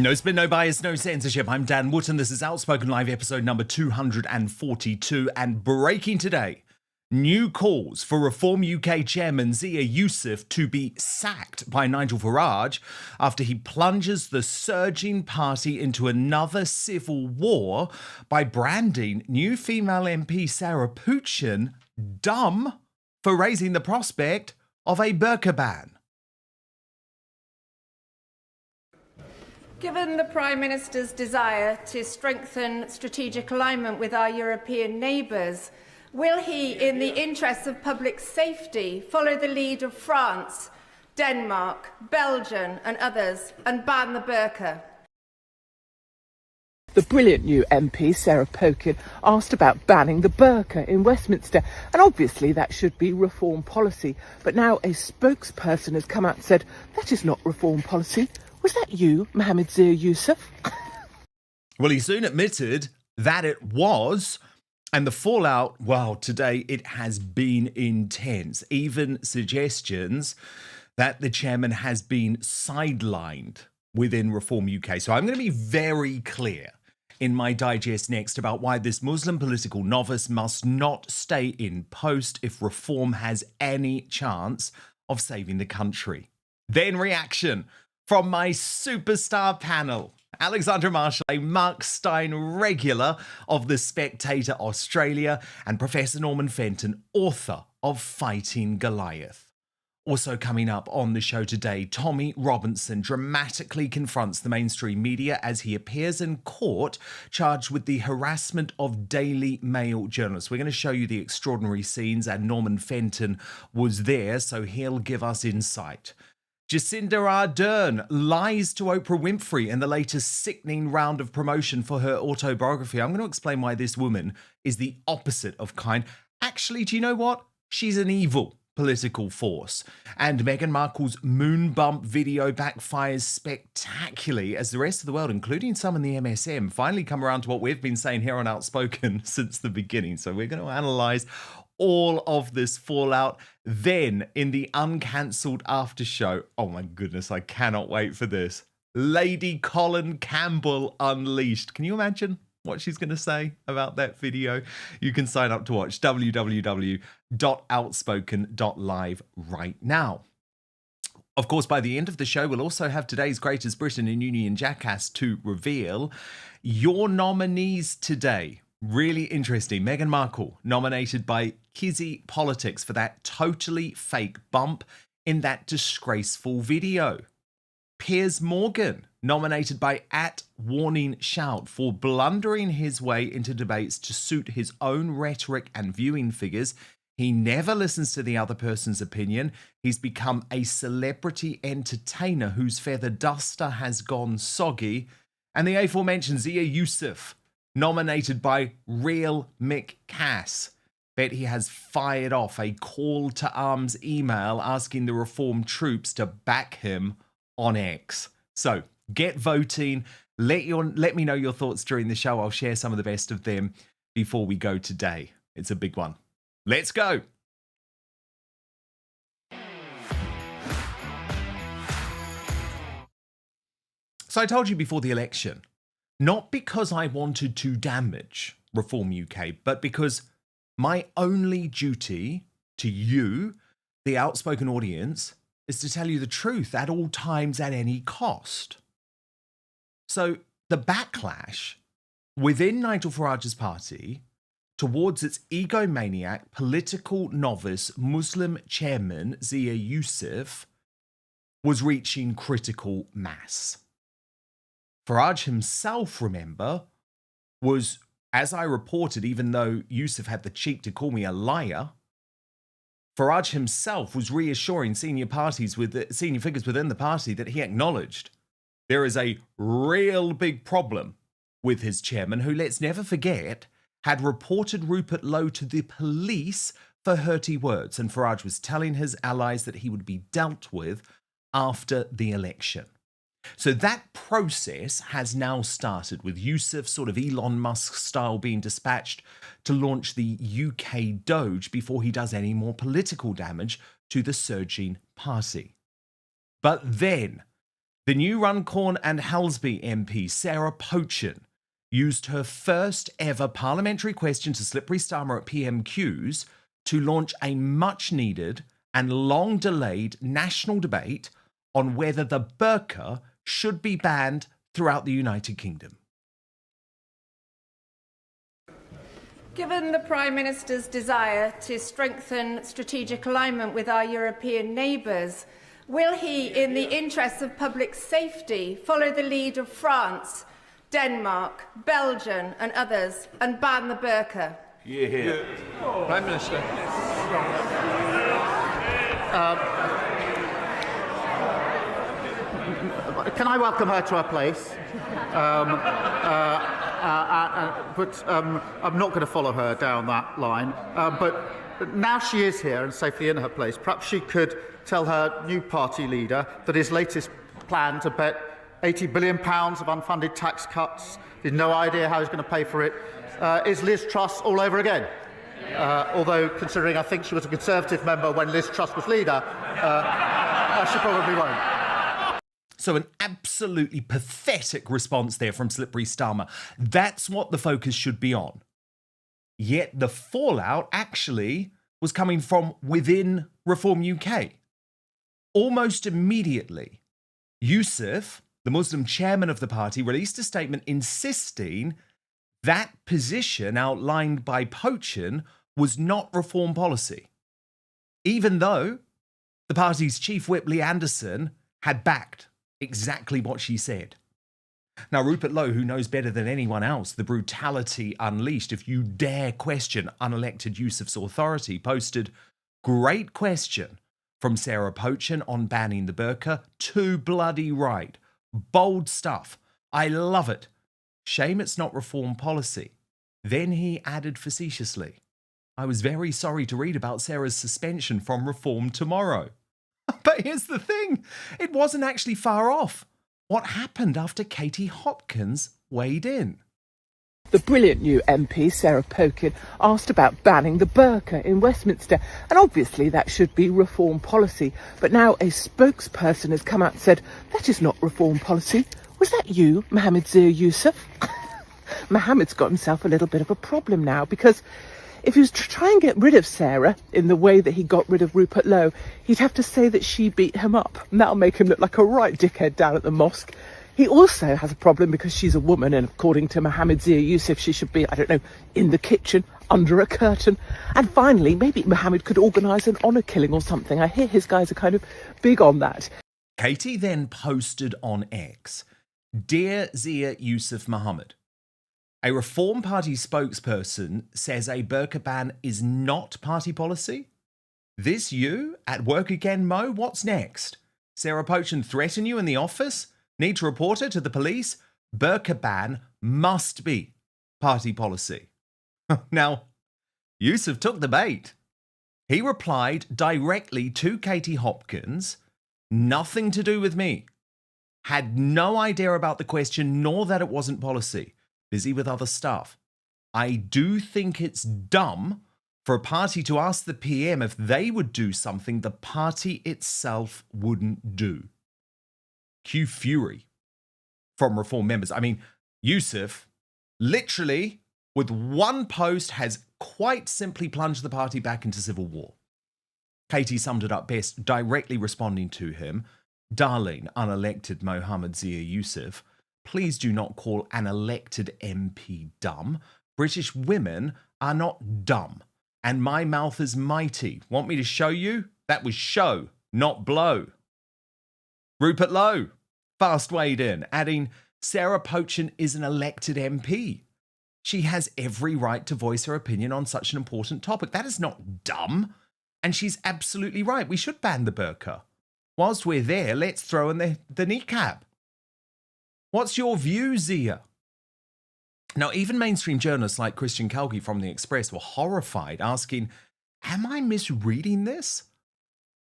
No spin, no bias, no censorship. I'm Dan Wootton. This is Outspoken Live episode number 242. And breaking today, new calls for Reform UK chairman Zia Yusuf to be sacked by Nigel Farage after he plunges the surging party into another civil war by branding new female MP Sarah Pochin dumb for raising the prospect of a Burka ban. Given the Prime Minister's desire to strengthen strategic alignment with our European neighbours, will he, in the interests of public safety, follow the lead of France, Denmark, Belgium and others and ban the burqa? The brilliant new MP Sarah Pochin asked about banning the burqa in Westminster, and obviously that should be reform policy. But now a spokesperson has come out and said that is not reform policy. Was that you, Mohammed Zia Yusuf? Well, he soon admitted that it was, and the fallout, well, today it has been intense. Even suggestions that the chairman has been sidelined within Reform UK. So I'm going to be very clear in my digest next about why this Muslim political novice must not stay in post if Reform has any chance of saving the country. Then reaction from my superstar panel, Alexandra Marshall, a Mark Steyn regular of the Spectator Australia, and Professor Norman Fenton, author of Fighting Goliath. Also coming up on the show today, Tommy Robinson dramatically confronts the mainstream media as he appears in court charged with the harassment of Daily Mail journalists. We're going to show you the extraordinary scenes, and Norman Fenton was there, so he'll give us insight. Jacinda Ardern lies to Oprah Winfrey in the latest sickening round of promotion for her autobiography. I'm going to explain why this woman is the opposite of kind. Actually, do you know what? She's an evil political force. And Meghan Markle's moon bump video backfires spectacularly as the rest of the world, including some in the MSM, finally come around to what we've been saying here on Outspoken since the beginning. So we're going to analyse all of this fallout. Then, in the uncancelled after show, oh my goodness, I cannot wait for this. Lady Colin Campbell unleashed. Can you imagine what she's going to say about that video? You can sign up to watch www.outspoken.live right now. Of course, by the end of the show, we'll also have today's Greatest Britain and Union Jackass to reveal your nominees today. Really interesting. Meghan Markle nominated by Kizzy Politics for that totally fake bump in that disgraceful video. Piers Morgan nominated by @WarningShout for blundering his way into debates to suit his own rhetoric and viewing figures. He never listens to the other person's opinion. He's become a celebrity entertainer whose feather duster has gone soggy. And the aforementioned Zia Yusuf, nominated by Real Mick Cass. Bet he has fired off a call to arms email asking the Reform troops to back him on X. So get voting. Let me know your thoughts during the show. I'll share some of the best of them before we go today. It's a big one. Let's go. So I told you before the election, not because I wanted to damage Reform UK, but because my only duty to you, the Outspoken audience, is to tell you the truth at all times, at any cost. So the backlash within Nigel Farage's party towards its egomaniac, political novice, Muslim chairman, Zia Yusuf, was reaching critical mass. Farage himself, remember, was, as I reported, even though Yusuf had the cheek to call me a liar, Farage himself was reassuring senior figures within the party that he acknowledged there is a real big problem with his chairman, who, let's never forget, had reported Rupert Lowe to the police for hurty words, and Farage was telling his allies that he would be dealt with after the election. So that process has now started, with Yusuf, sort of Elon Musk style, being dispatched to launch the UK Doge before he does any more political damage to the surging party. But then The new Runcorn and Halsby MP, Sarah Pochin, used her first ever parliamentary question to Slippery Starmer at PMQs to launch a much-needed and long-delayed national debate on whether the burqa should be banned throughout the United Kingdom. Given the Prime Minister's desire to strengthen strategic alignment with our European neighbours, will he, in the interests of public safety, follow the lead of France, Denmark, Belgium and others and ban the burqa? Yeah. Prime Minister. Can I welcome her to her place? But I'm not going to follow her down that line. But now she is here and safely in her place, perhaps she could tell her new party leader that his latest plan to bet £80 billion of unfunded tax cuts, with no idea how he's going to pay for it, is Liz Truss all over again. Although, considering I think she was a Conservative member when Liz Truss was leader, she probably won't. So an absolutely pathetic response there from Slippery Starmer. That's what the focus should be on. Yet the fallout actually was coming from within Reform UK. Almost immediately, Yusuf, the Muslim chairman of the party, released a statement insisting that position outlined by Pochin was not reform policy, even though the party's chief whip, Lee Anderson, had backed exactly what she said. Now, Rupert Lowe, who knows better than anyone else the brutality unleashed if you dare question unelected Yusuf's authority, posted, "Great question from Sarah Pochin on banning the burqa. Too bloody right. Bold stuff. I love it. Shame it's not reform policy." Then he added facetiously, "I was very sorry to read about Sarah's suspension from Reform tomorrow." But here's the thing, it wasn't actually far off. What happened after Katie Hopkins weighed in? The brilliant new MP Sarah Pochin asked about banning the burqa in Westminster, and obviously that should be reform policy. But now a spokesperson has come out and said, that is not reform policy. Was that you, Mohammed Zia Yusuf? Mohammed's got himself a little bit of a problem now, because if he was to try and get rid of Sarah in the way that he got rid of Rupert Lowe, he'd have to say that she beat him up, and that'll make him look like a right dickhead down at the mosque. He also has a problem because she's a woman, and according to Mohammed Zia Yusuf, she should be, I don't know, in the kitchen, under a curtain. And finally, maybe Mohammed could organise an honour killing or something. I hear his guys are kind of big on that. Katie then posted on X, "Dear Zia Yusuf Mohammed, a Reform Party spokesperson says a burqa ban is not party policy? This you? At work again, Mo? What's next? Sarah Pochin threaten you in the office? Need to report her to the police? Burqa ban must be party policy." Now, Yusuf took the bait. He replied directly to Katie Hopkins, "Nothing to do with me. Had no idea about the question, nor that it wasn't policy. Busy with other stuff. I do think it's dumb for a party to ask the PM if they would do something the party itself wouldn't do." Cue fury from Reform members. I mean, Yusuf, literally, with one post, has quite simply plunged the party back into civil war. Katie summed it up best, directly responding to him, "Darling, unelected Mohammed Zia Yusuf, please do not call an elected MP dumb. British women are not dumb. And my mouth is mighty. Want me to show you? That was show, not blow." Rupert Lowe fast weighed in, adding, "Sarah Pochin is an elected MP. She has every right to voice her opinion on such an important topic. That is not dumb. And she's absolutely right. We should ban the burqa. Whilst we're there, let's throw in the niqab. What's your view, Zia?" Now, even mainstream journalists like Christian Calgie from The Express were horrified, asking, am I misreading this?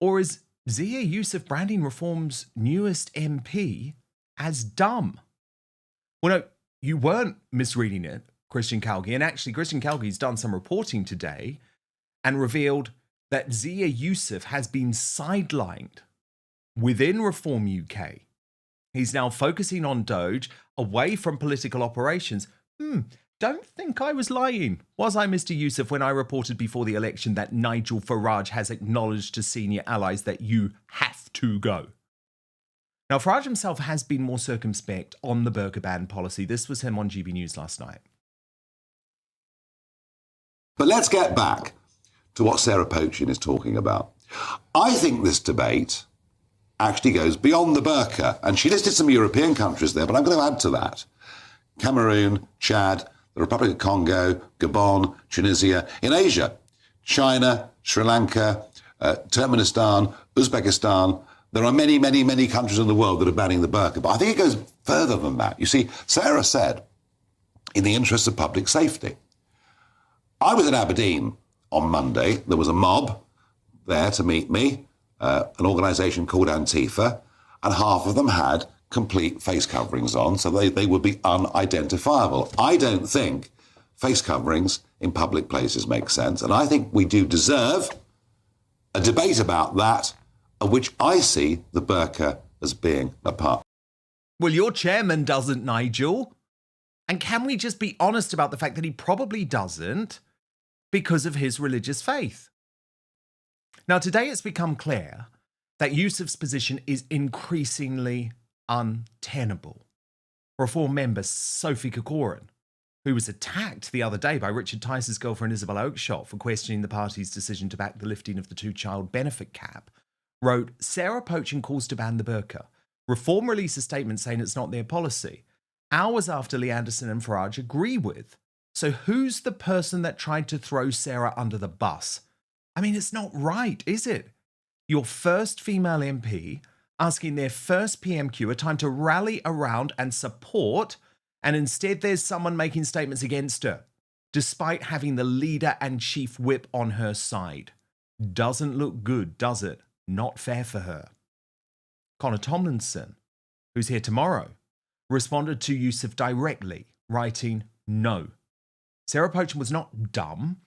Or is Zia Yusuf branding Reform's newest MP as dumb? Well, no, you weren't misreading it, Christian Calgie. And actually, Christian Calgie's done some reporting today and revealed that Zia Yusuf has been sidelined within Reform UK He's now focusing on Doge, away from political operations. Don't think I was lying, was I, Mr. Yusuf, when I reported before the election that Nigel Farage has acknowledged to senior allies that you have to go? Now, Farage himself has been more circumspect on the Burka Ban policy. This was him on GB News last night. But let's get back to what Sarah Pochin is talking about. I think this debate actually goes beyond the burqa, and she listed some European countries there, but I'm going to add to that. Cameroon, Chad, the Republic of Congo, Gabon, Tunisia. In Asia, China, Sri Lanka, Turkmenistan, Uzbekistan. There are many, many, many countries in the world that are banning the burqa. But I think it goes further than that. You see, Sarah said, in the interest of public safety. I was in Aberdeen on Monday. There was a mob there to meet me, an organisation called Antifa, and half of them had complete face coverings on, so they would be unidentifiable. I don't think face coverings in public places make sense, and I think we do deserve a debate about that, of which I see the burqa as being a part. Well, your chairman doesn't, Nigel. And can we just be honest about the fact that he probably doesn't because of his religious faith? Now, today it's become clear that Yusuf's position is increasingly untenable. Reform member Sophie Corcoran, who was attacked the other day by Richard Tice's girlfriend Isabel Oakeshott for questioning the party's decision to back the lifting of the two-child benefit cap, wrote, Sarah Pochin calls to ban the burqa. Reform released a statement saying it's not their policy. Hours after Lee Anderson and Farage agree with. So who's the person that tried to throw Sarah under the bus? I mean, it's not right, is it? Your first female MP asking their first PMQ a time to rally around and support, and instead there's someone making statements against her, despite having the leader and chief whip on her side. Doesn't look good, does it? Not fair for her. Connor Tomlinson, who's here tomorrow, responded to Yusuf directly, writing, no. Sarah Pochin was not dumb.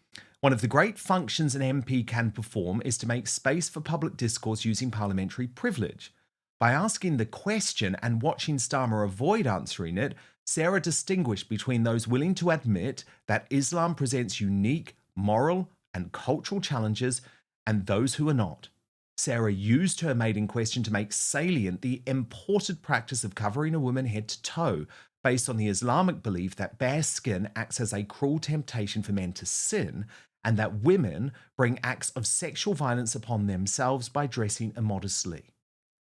One of the great functions an MP can perform is to make space for public discourse using parliamentary privilege. By asking the question and watching Starmer avoid answering it, Sarah distinguished between those willing to admit that Islam presents unique moral and cultural challenges and those who are not. Sarah used her maiden question to make salient the imported practice of covering a woman head to toe, based on the Islamic belief that bare skin acts as a cruel temptation for men to sin, and that women bring acts of sexual violence upon themselves by dressing immodestly.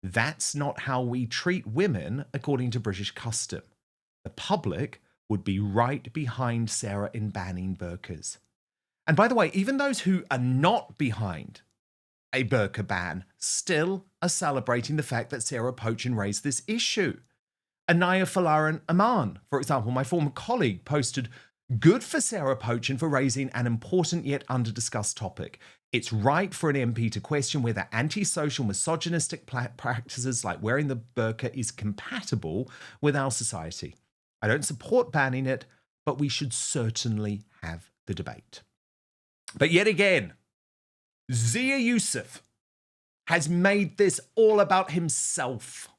That's not how we treat women, according to British custom. The public would be right behind Sarah in banning burqas. And by the way, even those who are not behind a burqa ban still are celebrating the fact that Sarah Pochin raised this issue. Anaya Falaran Aman, for example, my former colleague, posted, good for Sarah Pochin for raising an important yet under-discussed topic. It's right for an MP to question whether anti-social misogynistic practices like wearing the burqa is compatible with our society. I don't support banning it, but we should certainly have the debate. But yet again, Zia Yusuf has made this all about himself.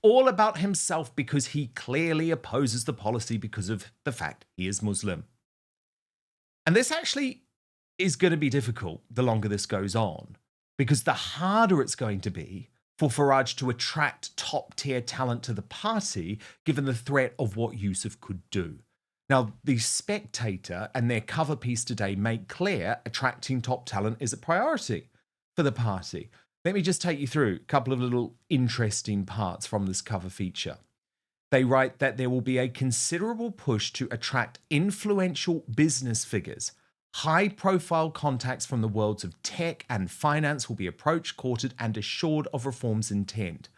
All about himself because he clearly opposes the policy because of the fact he is Muslim. And this actually is going to be difficult the longer this goes on, because the harder it's going to be for Farage to attract top-tier talent to the party, given the threat of what Yusuf could do. Now, the Spectator and their cover piece today make clear attracting top talent is a priority for the party. Let me just take you through a couple of little interesting parts from this cover feature. They write that there will be a considerable push to attract influential business figures. High-profile contacts from the worlds of tech and finance will be approached, courted, and assured of reform's intent.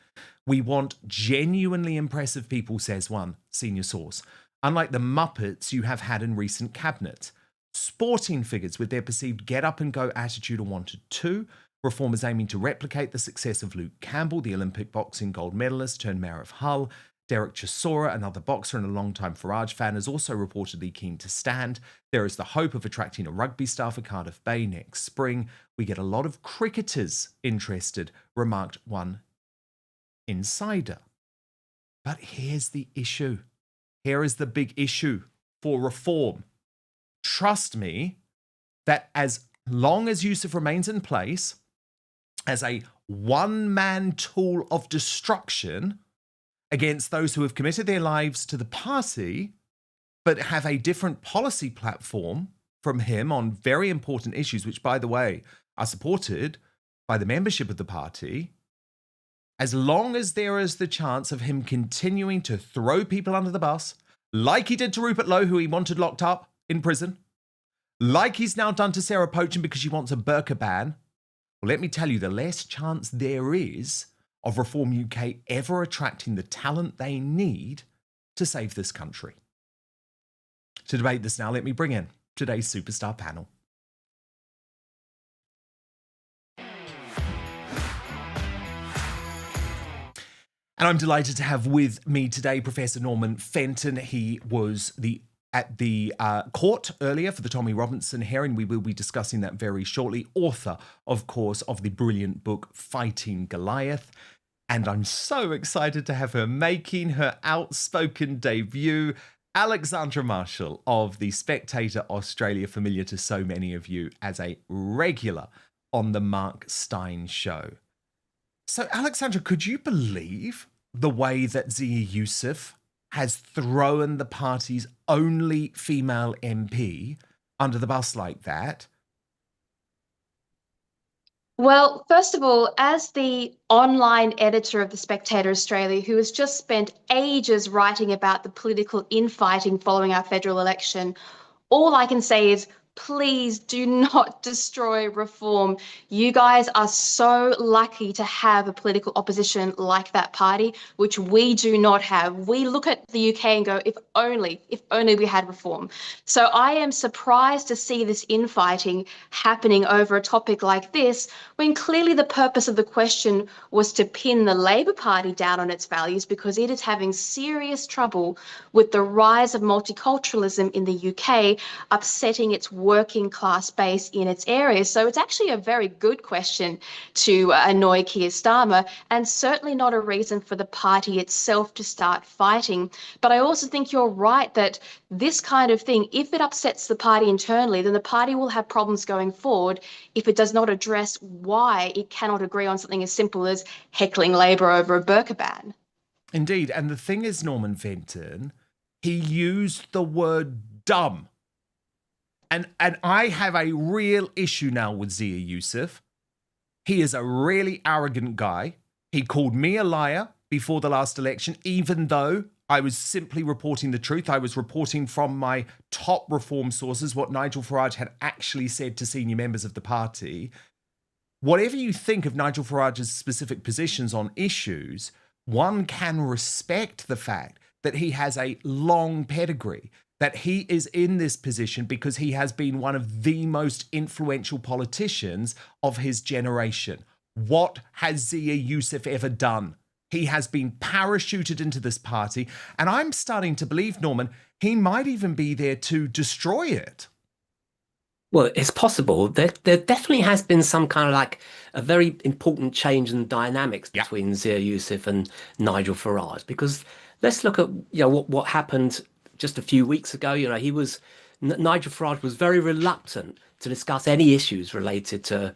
We want genuinely impressive people, says one senior source, unlike the Muppets you have had in recent cabinets. Sporting figures with their perceived get-up-and-go attitude are wanted too. Reform is aiming to replicate the success of Luke Campbell, the Olympic boxing gold medalist turned mayor of Hull. Derek Chisora, another boxer and a long-time Farage fan, is also reportedly keen to stand. There is the hope of attracting a rugby star for Cardiff Bay next spring. We get a lot of cricketers interested, remarked one insider. But here's the issue. Here is the big issue for reform. Trust me that as long as Yusuf remains in place as a one-man tool of destruction against those who have committed their lives to the party, but have a different policy platform from him on very important issues, which, by the way, are supported by the membership of the party, as long as there is the chance of him continuing to throw people under the bus, like he did to Rupert Lowe, who he wanted locked up in prison, like he's now done to Sarah Pochin because she wants a burqa ban, well, let me tell you, the less chance there is of Reform UK ever attracting the talent they need to save this country. To debate this now, let me bring in today's superstar panel. And I'm delighted to have with me today Professor Norman Fenton. He was at the court earlier for the Tommy Robinson hearing. We will be discussing that very shortly. Author, of course, of the brilliant book Fighting Goliath. And I'm so excited to have her making her Outspoken debut. Alexandra Marshall of the Spectator Australia, familiar to so many of you as a regular on the Mark Steyn show. So, Alexandra, could you believe the way that Zia Yusuf has thrown the party's only female MP under the bus like that? Well, first of all, as the online editor of the Spectator Australia, who has just spent ages writing about the political infighting following our federal election, all I can say is, please do not destroy reform. You guys are so lucky to have a political opposition like that party, which we do not have. We look at the UK and go, if only we had reform. So I am surprised to see this infighting happening over a topic like this, when clearly the purpose of the question was to pin the Labor Party down on its values, because it is having serious trouble with the rise of multiculturalism in the UK, upsetting its working class base in its areas. So it's actually a very good question to annoy Keir Starmer, and certainly not a reason for the party itself to start fighting. But I also think you're right that this kind of thing, if it upsets the party internally, then the party will have problems going forward if it does not address why it cannot agree on something as simple as heckling Labor over a burqa ban. Indeed. And the thing is, Norman Fenton, he used the word dumb. And I have a real issue now with Zia Yusuf. He is a really arrogant guy. He called me a liar before the last election, even though I was simply reporting the truth. I was reporting from my top reform sources what Nigel Farage had actually said to senior members of the party. Whatever you think of Nigel Farage's specific positions on issues, one can respect the fact that he has a long pedigree, that he is in this position because he has been one of the most influential politicians of his generation. What has Zia Yusuf ever done? He has been parachuted into this party, and I'm starting to believe, Norman, he might even be there to destroy it. Well, it's possible. There definitely has been some kind of like a very important change in dynamics between Zia Yusuf and Nigel Farage, because let's look at what happened just a few weeks ago. Nigel Farage was very reluctant to discuss any issues related to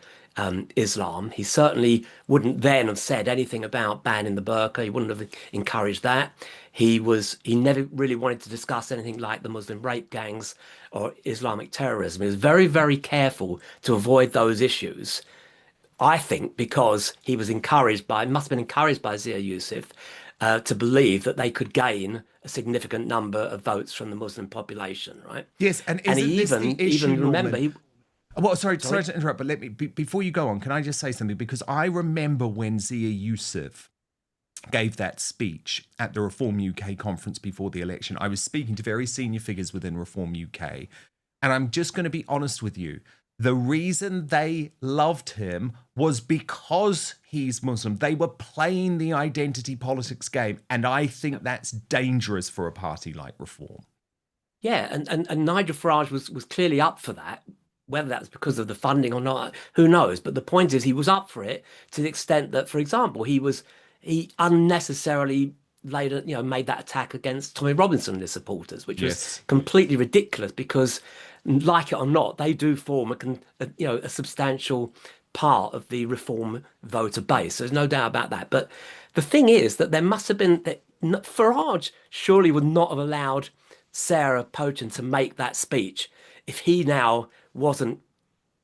Islam. He certainly wouldn't then have said anything about banning the burqa. He wouldn't have encouraged that. He never really wanted to discuss anything like the Muslim rape gangs or Islamic terrorism. He was very, very careful to avoid those issues. I think because he was must have been encouraged by Zia Yusuf to believe that they could gain a significant number of votes from the Muslim population, right? Yes, and he even remember. Well, sorry to interrupt, but let me before you go on, can I just say something? Because I remember when Zia Yusuf gave that speech at the Reform UK conference before the election. I was speaking to very senior figures within Reform UK, and I'm just going to be honest with you. The reason they loved him was because he's Muslim. They were playing the identity politics game, and I think that's dangerous for a party like Reform. Yeah, and Nigel Farage was clearly up for that. Whether that's because of the funding or not, who knows? But the point is, he was up for it to the extent that, for example, he unnecessarily made that attack against Tommy Robinson and his supporters, which was Yes. completely ridiculous because, like it or not, they do form a substantial part of the Reform voter base. There's no doubt about that. But the thing is that there must have been that Farage surely would not have allowed Sarah Pochin to make that speech if he now wasn't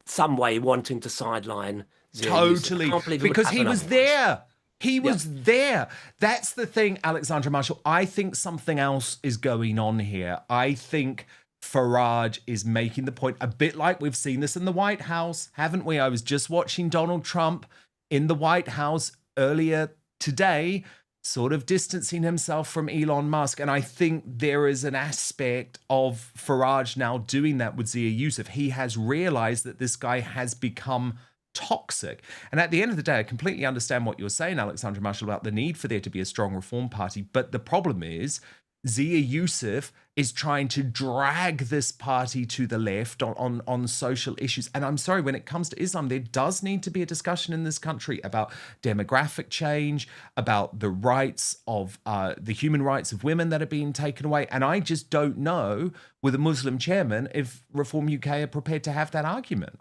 some way wanting to sideline Zia Yusuf. Totally. I can't believe it would Because he happen was otherwise. there. He was there. That's the thing, Alexandra Marshall. I think something else is going on here. I think Farage is making the point, a bit like we've seen this in the White House, haven't we? I was just watching Donald Trump in the White House earlier today, sort of distancing himself from Elon Musk. And I think there is an aspect of Farage now doing that with Zia Yusuf. He has realized that this guy has become toxic. And at the end of the day, I completely understand what you're saying, Alexandra Marshall, about the need for there to be a strong reform party. But the problem is Zia Yusuf is trying to drag this party to the left on social issues. And I'm sorry, when it comes to Islam, there does need to be a discussion in this country about demographic change, about the rights of the human rights of women that are being taken away. And I just don't know, with a Muslim chairman, if Reform UK are prepared to have that argument.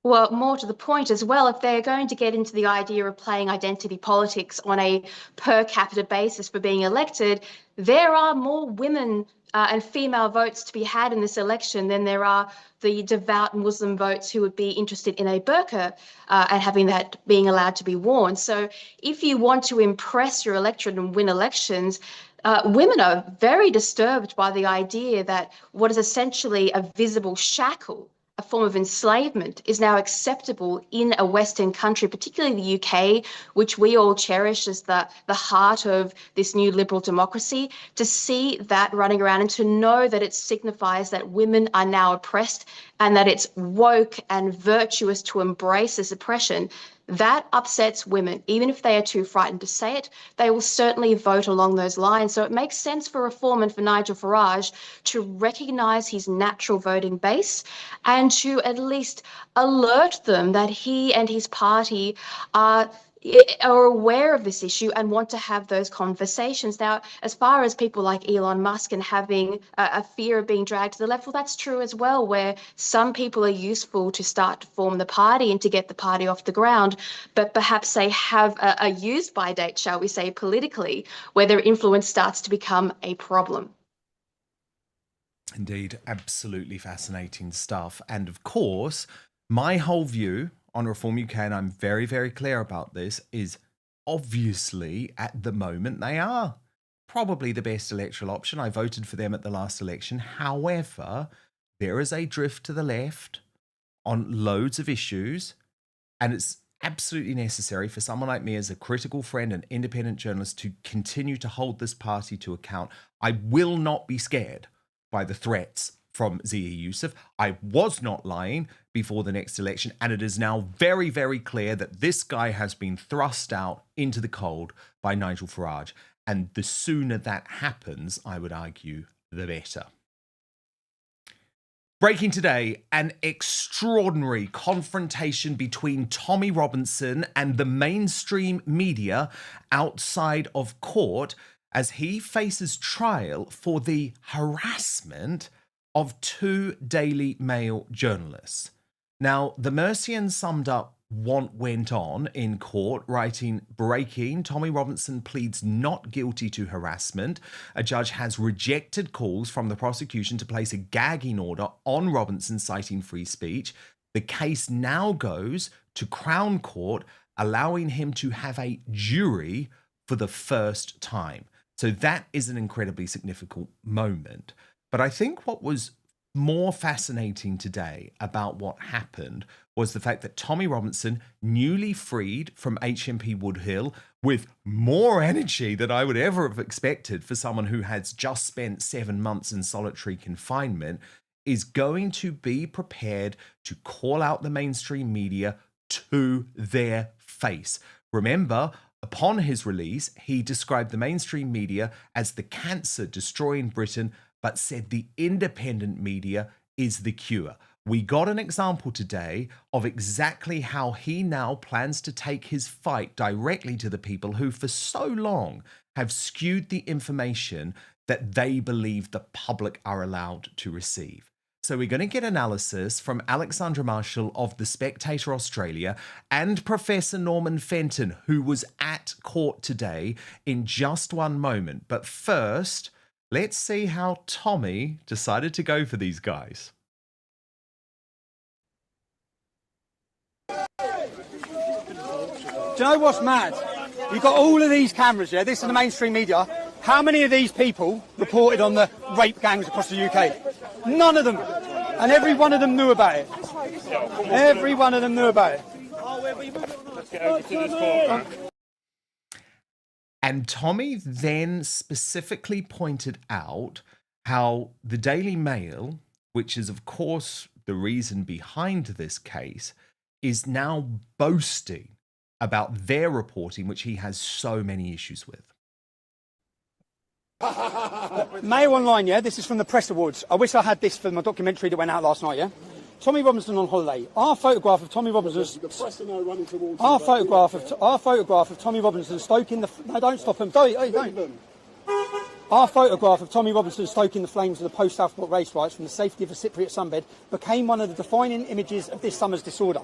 Well, more to the point as well, if they're going to get into the idea of playing identity politics on a per capita basis for being elected, there are more women and female votes to be had in this election than there are the devout Muslim votes who would be interested in a burqa and having that being allowed to be worn. So if you want to impress your electorate and win elections, women are very disturbed by the idea that what is essentially a visible shackle, a form of enslavement, is now acceptable in a Western country, particularly the UK, which we all cherish as the heart of this new liberal democracy. To see that running around and to know that it signifies that women are now oppressed and that it's woke and virtuous to embrace this oppression, that upsets women. Even if they are too frightened to say it, they will certainly vote along those lines. So it makes sense for Reform and for Nigel Farage to recognise his natural voting base and to at least alert them that he and his party are aware of this issue and want to have those conversations. Now, as far as people like Elon Musk and having a fear of being dragged to the left, well, that's true as well, where some people are useful to start to form the party and to get the party off the ground, but perhaps they have a use-by date, shall we say, politically, where their influence starts to become a problem. Indeed, absolutely fascinating stuff. And of course, my whole view on Reform UK, and I'm very, very clear about this, is obviously at the moment they are probably the best electoral option. I voted for them at the last election. However, there is a drift to the left on loads of issues, and it's absolutely necessary for someone like me as a critical friend and independent journalist to continue to hold this party to account. I will not be scared by the threats from Zia Yusuf. I was not lying before the next election, and it is now very, very clear that this guy has been thrust out into the cold by Nigel Farage. And the sooner that happens, I would argue, the better. Breaking today, an extraordinary confrontation between Tommy Robinson and the mainstream media outside of court as he faces trial for the harassment of two Daily Mail journalists. Now, the Mercian summed up what went on in court, writing, breaking, Tommy Robinson pleads not guilty to harassment. A judge has rejected calls from the prosecution to place a gagging order on Robinson, citing free speech. The case now goes to Crown Court, allowing him to have a jury for the first time. So that is an incredibly significant moment. But I think what was more fascinating today about what happened was the fact that Tommy Robinson, newly freed from HMP Woodhill, with more energy than I would ever have expected for someone who has just spent 7 months in solitary confinement, is going to be prepared to call out the mainstream media to their face. Remember, upon his release, he described the mainstream media as the cancer destroying Britain, but said the independent media is the cure. We got an example today of exactly how he now plans to take his fight directly to the people who for so long have skewed the information that they believe the public are allowed to receive. So we're going to get analysis from Alexandra Marshall of the Spectator Australia and Professor Norman Fenton, who was at court today, in just one moment. But first, let's see how Tommy decided to go for these guys. Do you know what's mad? You've got all of these cameras, yeah? This is the mainstream media. How many of these people reported on the rape gangs across the UK? None of them. And every one of them knew about it. Every one of them knew about it. Let's get over to this court. And Tommy then specifically pointed out how the Daily Mail, which is of course the reason behind this case, is now boasting about their reporting, which he has so many issues with. Mail Online, yeah? This is from the Press Awards. I wish I had this for my documentary that went out last night, yeah? Tommy Robinson on holiday. Our photograph of Tommy Robinson. The press are now running towards our photograph of Tommy Robinson stoking the. No, don't stop him. Don't. Our photograph of Tommy Robinson stoking the flames of the post-Southport race riots from the safety of a Cypriot sunbed became one of the defining images of this summer's disorder.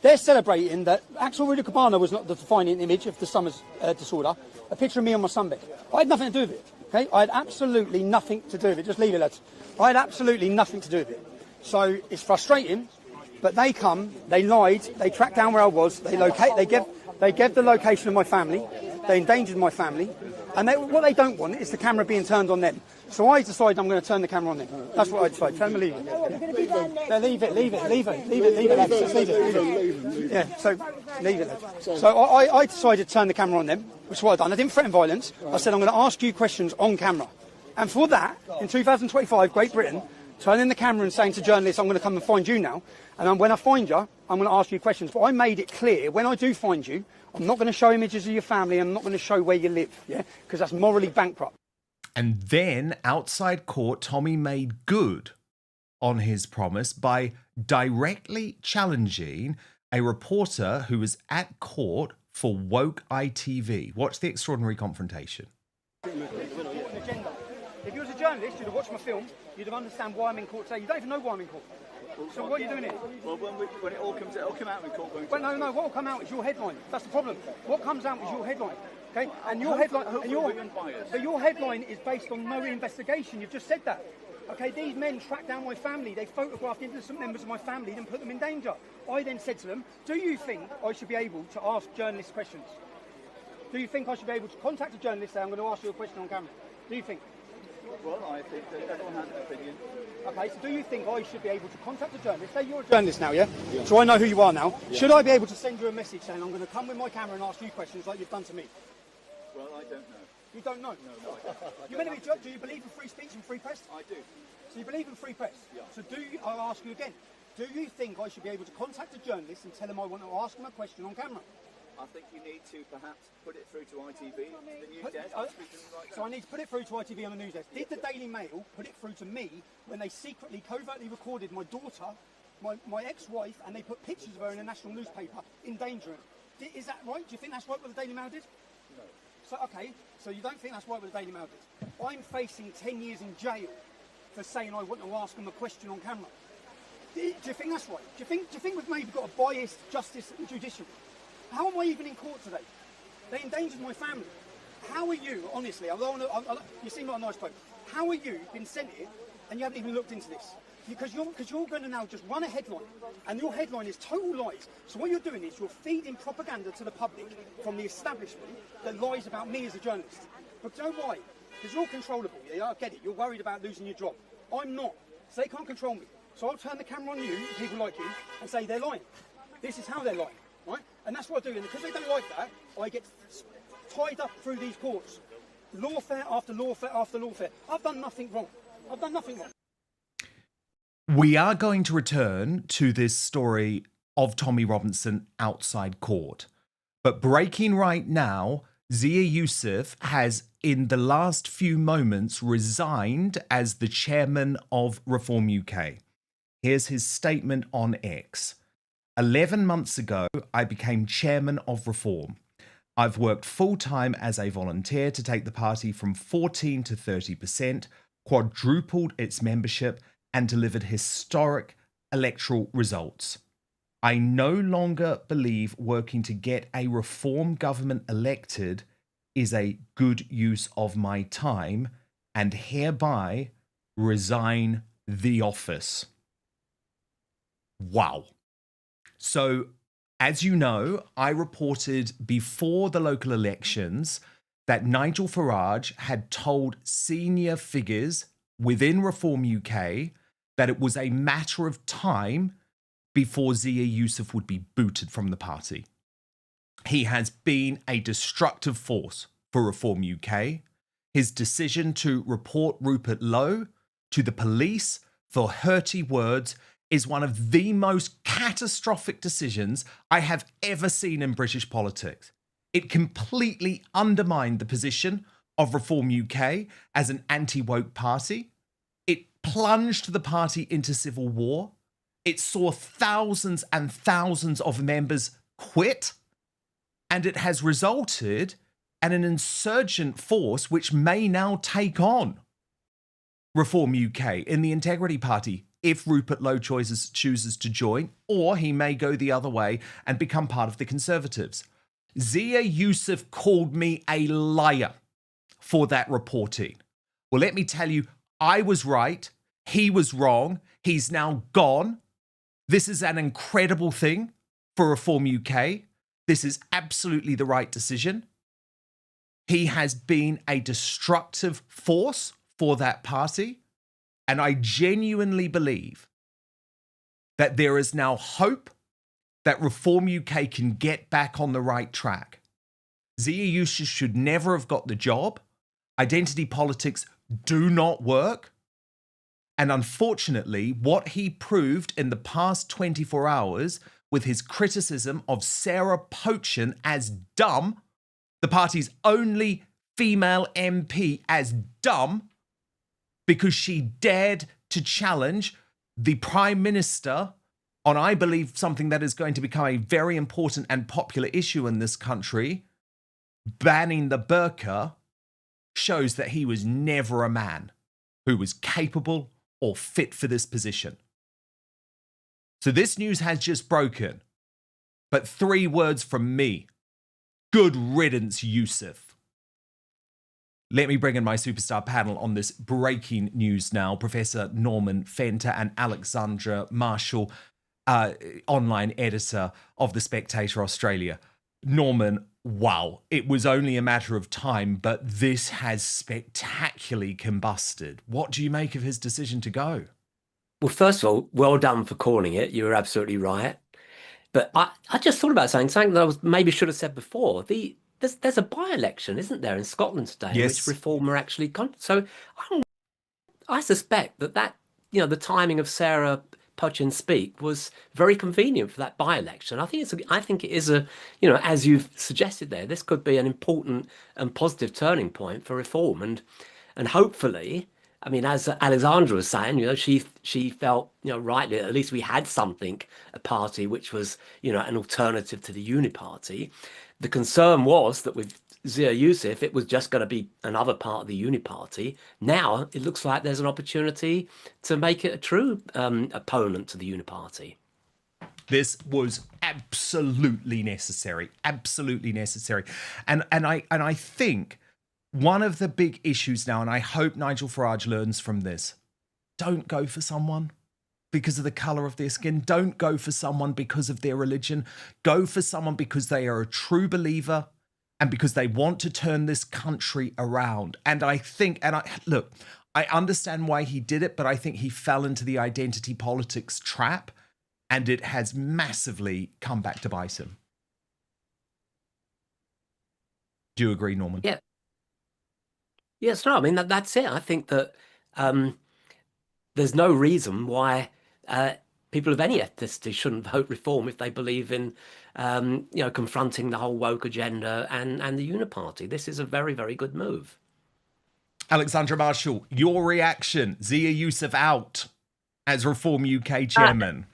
They're celebrating that Axel Rudy Cabana was not the defining image of the summer's disorder. A picture of me on my sunbed. I had nothing to do with it. Okay, I had absolutely nothing to do with it. Just leave it, lads. I had absolutely nothing to do with it. So it's frustrating, but they come, they lied, they tracked down where I was, they gave the location of my family, they endangered my family, and what they don't want is the camera being turned on them. So I decided I'm going to turn the camera on them. That's what I decided. Tell them to leave it. Yeah. Leave it, lads. Just leave it. Yeah, so leave it, lads. So I decided to turn the camera on them, which is what I've done. I didn't threaten violence. I said I'm going to ask you questions on camera. And for that, in 2025, Great Britain, turning the camera and saying to journalists, I'm going to come and find you now. And when I find you, I'm going to ask you questions. But I made it clear, when I do find you, I'm not going to show images of your family. I'm not going to show where you live, yeah, because that's morally bankrupt. And then outside court, Tommy made good on his promise by directly challenging a reporter who was at court for woke ITV. Watch the extraordinary confrontation. If you was a journalist, you'd have watched my film, you'd have understand why I'm in court today. You don't even know why I'm in court. So what are you doing here? Well, when it all comes out, it'll come out in court. Well, no, what will come out is your headline. That's the problem. What comes out is your headline. Okay? And your headline, your headline is based on no investigation. You've just said that. Okay, these men tracked down my family. They photographed innocent members of my family and put them in danger. I then said to them, do you think I should be able to ask journalists questions? Do you think I should be able to contact a journalist and say, I'm going to ask you a question on camera? Do you think? Well, I think that everyone has an opinion. Okay, so do you think I should be able to contact a journalist? Say you're a journalist now, yeah? So I know who you are now. Yeah. Should I be able to send you a message saying I'm going to come with my camera and ask you questions like you've done to me? Well, I don't know. You don't know? No. Do you believe in free speech and free press? I do. So you believe in free press? Yeah. So I'll ask you again. Do you think I should be able to contact a journalist and tell him I want to ask him a question on camera? I think you need to perhaps put it through to ITV, the news desk. So I need to put it through to ITV on the news desk. Did the Daily Mail put it through to me when they secretly, covertly recorded my daughter, my ex-wife, and they put pictures of her in a national newspaper endangering? Is that right? Do you think that's right what the Daily Mail did? No. So, okay, so you don't think that's right what the Daily Mail did? I'm facing 10 years in jail for saying I want to ask them a question on camera. Do you think that's right? Do you think we've maybe got a biased justice and judiciary? How am I even in court today? They endangered my family. How are you, honestly, you seem like a nice bloke. How are you been sent here and you haven't even looked into this? Because you're going to now just run a headline, and your headline is total lies. So what you're doing is you're feeding propaganda to the public from the establishment that lies about me as a journalist. But do you know why? Because you're controllable, yeah? I get it. You're worried about losing your job. I'm not. So they can't control me. So I'll turn the camera on you, people like you, and say they're lying. This is how they're lying, right? And that's what I do. And because they don't like that, I get tied up through these courts. Lawfare after lawfare after lawfare. I've done nothing wrong. We are going to return to this story of Tommy Robinson outside court. But breaking right now, Zia Yusuf has, in the last few moments, resigned as the chairman of Reform UK. Here's his statement on X. 11 months ago, I became chairman of Reform. I've worked full-time as a volunteer to take the party from 14 to 30%, quadrupled its membership, and delivered historic electoral results. I no longer believe working to get a reform government elected is a good use of my time, and hereby resign the office. Wow. So, as you know, I reported before the local elections that Nigel Farage had told senior figures within Reform UK that it was a matter of time before Zia Yusuf would be booted from the party. He has been a destructive force for Reform UK. His decision to report Rupert Lowe to the police for hurty words is one of the most catastrophic decisions I have ever seen in British politics. It completely undermined the position of Reform UK as an anti-woke party. It plunged the party into civil war. It saw thousands and thousands of members quit. And it has resulted in an insurgent force which may now take on Reform UK in the Integrity Party if Rupert Lowe chooses to join, or he may go the other way and become part of the Conservatives. Zia Yusuf called me a liar for that reporting. Well, let me tell you, I was right. He was wrong. He's now gone. This is an incredible thing for Reform UK. This is absolutely the right decision. He has been a destructive force for that party. And I genuinely believe that there is now hope that Reform UK can get back on the right track. Zia Yusuf should never have got the job. Identity politics do not work. And unfortunately, what he proved in the past 24 hours with his criticism of Sarah Pochin as dumb, the party's only female MP as dumb, because she dared to challenge the Prime Minister on, I believe, something that is going to become a very important and popular issue in this country, banning the burqa, shows that he was never a man who was capable or fit for this position. So this news has just broken, but 3 words from me. Good riddance, Yusuf. Let me bring in my superstar panel on this breaking news now. Professor Norman Fenter and Alexandra Marshall, online editor of the Spectator Australia. Norman, wow, it was only a matter of time, but this has spectacularly combusted. What do you make of his decision to go? Well, first of all, well done for calling it. You were absolutely right. But I just thought about something that I maybe should have said before. There's a by-election, isn't there, in Scotland today, yes, in which Reform are actually... So I suspect that the timing of Sarah Pochin's speak was very convenient for that by-election. I think it is a, as you've suggested there, this could be an important and positive turning point for Reform, and hopefully, I mean, as Alexandra was saying, she felt, rightly, at least we had something, a party which was, an alternative to the Uniparty. The concern was that with Zia Yusuf, it was just going to be another part of the Uniparty. Now it looks like there's an opportunity to make it a true opponent to the Uniparty. This was absolutely necessary, absolutely necessary. And I think one of the big issues now, and I hope Nigel Farage learns from this, don't go for someone because of the colour of their skin. Don't go for someone because of their religion. Go for someone because they are a true believer and because they want to turn this country around. And I think, look, I understand why he did it, but I think he fell into the identity politics trap, and it has massively come back to bite him. Do you agree, Norman? Yeah. Yes, no, I mean, that's it. I think that there's no reason why people of any ethnicity shouldn't vote Reform if they believe in, confronting the whole woke agenda and the Uniparty. This is a very, very good move. Alexandra Marshall, your reaction? Zia Yusuf out as Reform UK chairman.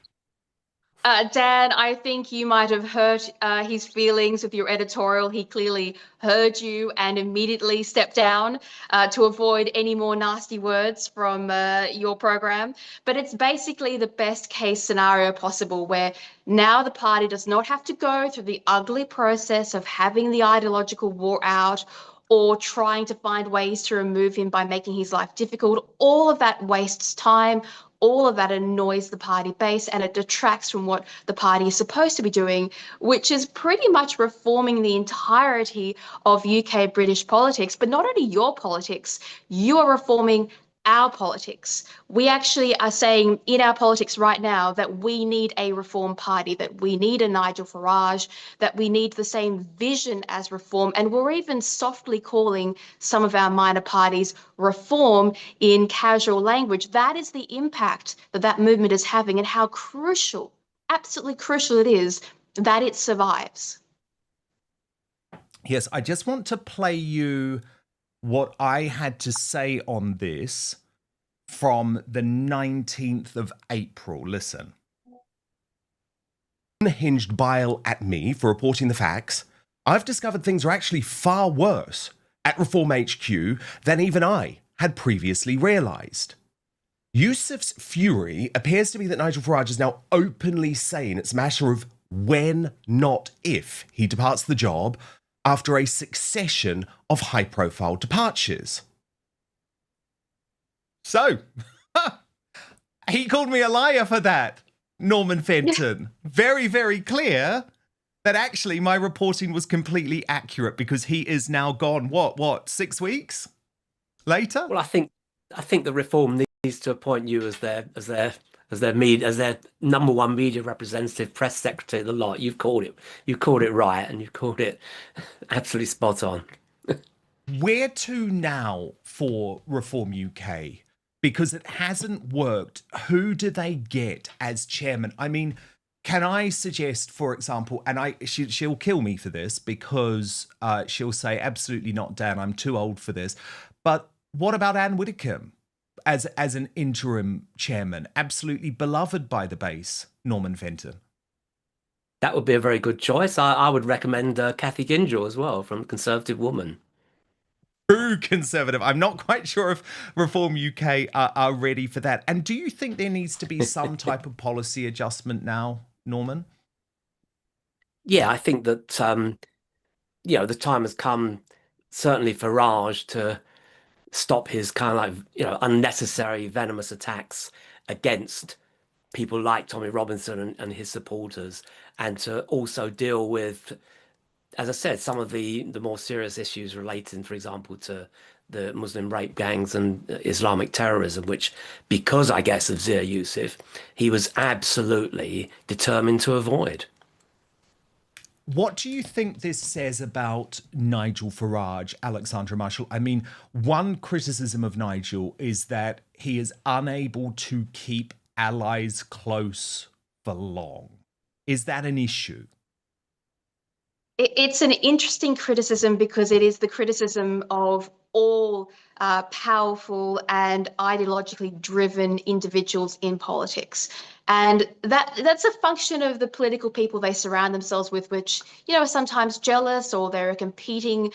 Dan, I think you might have hurt his feelings with your editorial. He clearly heard you and immediately stepped down to avoid any more nasty words from your program. But it's basically the best case scenario possible, where now the party does not have to go through the ugly process of having the ideological war out or trying to find ways to remove him by making his life difficult. All of that wastes time. All of that annoys the party base, and it detracts from what the party is supposed to be doing, which is pretty much reforming the entirety of UK British politics. But not only your politics, you are reforming our politics. We actually are saying in our politics right now that we need a reform party, that we need a Nigel Farage, that we need the same vision as reform. And we're even softly calling some of our minor parties reform in casual language. That is the impact that that movement is having, and how crucial, absolutely crucial it is that it survives. Yes, I just want to play you what I had to say on this from the 19th of April. Listen. Unhinged bile at me for reporting the facts. I've discovered things are actually far worse at Reform HQ than even I had previously realised. Yusuf's fury appears to be that Nigel Farage is now openly saying it's a matter of when, not if, he departs the job after a succession of high-profile departures. So, he called me a liar for that, Norman Fenton. Very, very clear that actually my reporting was completely accurate, because he is now gone, what, 6 weeks later? Well, I think the Reform needs to appoint you as their number one media representative, press secretary, the lot. You've called it right, and you've called it absolutely spot on. Where to now for Reform UK? Because it hasn't worked. Who do they get as chairman? I mean, can I suggest, for example, and she'll kill me for this, because she'll say, absolutely not, Dan, I'm too old for this. But what about Anne Widdecombe as an interim chairman? Absolutely beloved by the base, Norman Fenton. That would be a very good choice. I would recommend Cathy Gingell as well, from Conservative Woman. True Conservative. I'm not quite sure if Reform UK are ready for that. And do you think there needs to be some type of policy adjustment now, Norman? Yeah, I think that the time has come, certainly for Farage, to stop his kind of like unnecessary venomous attacks against people like Tommy Robinson and his supporters, and to also deal with, as I said, some of the more serious issues relating, for example, to the Muslim rape gangs and Islamic terrorism, which, because I guess of Zia Yusuf, he was absolutely determined to avoid. What do you think this says about Nigel Farage, Alexandra Marshall? I mean, one criticism of Nigel is that he is unable to keep allies close for long. Is that an issue? It's an interesting criticism, because it is the criticism of all powerful and ideologically driven individuals in politics. And that's a function of the political people they surround themselves with, which, are sometimes jealous, or there are competing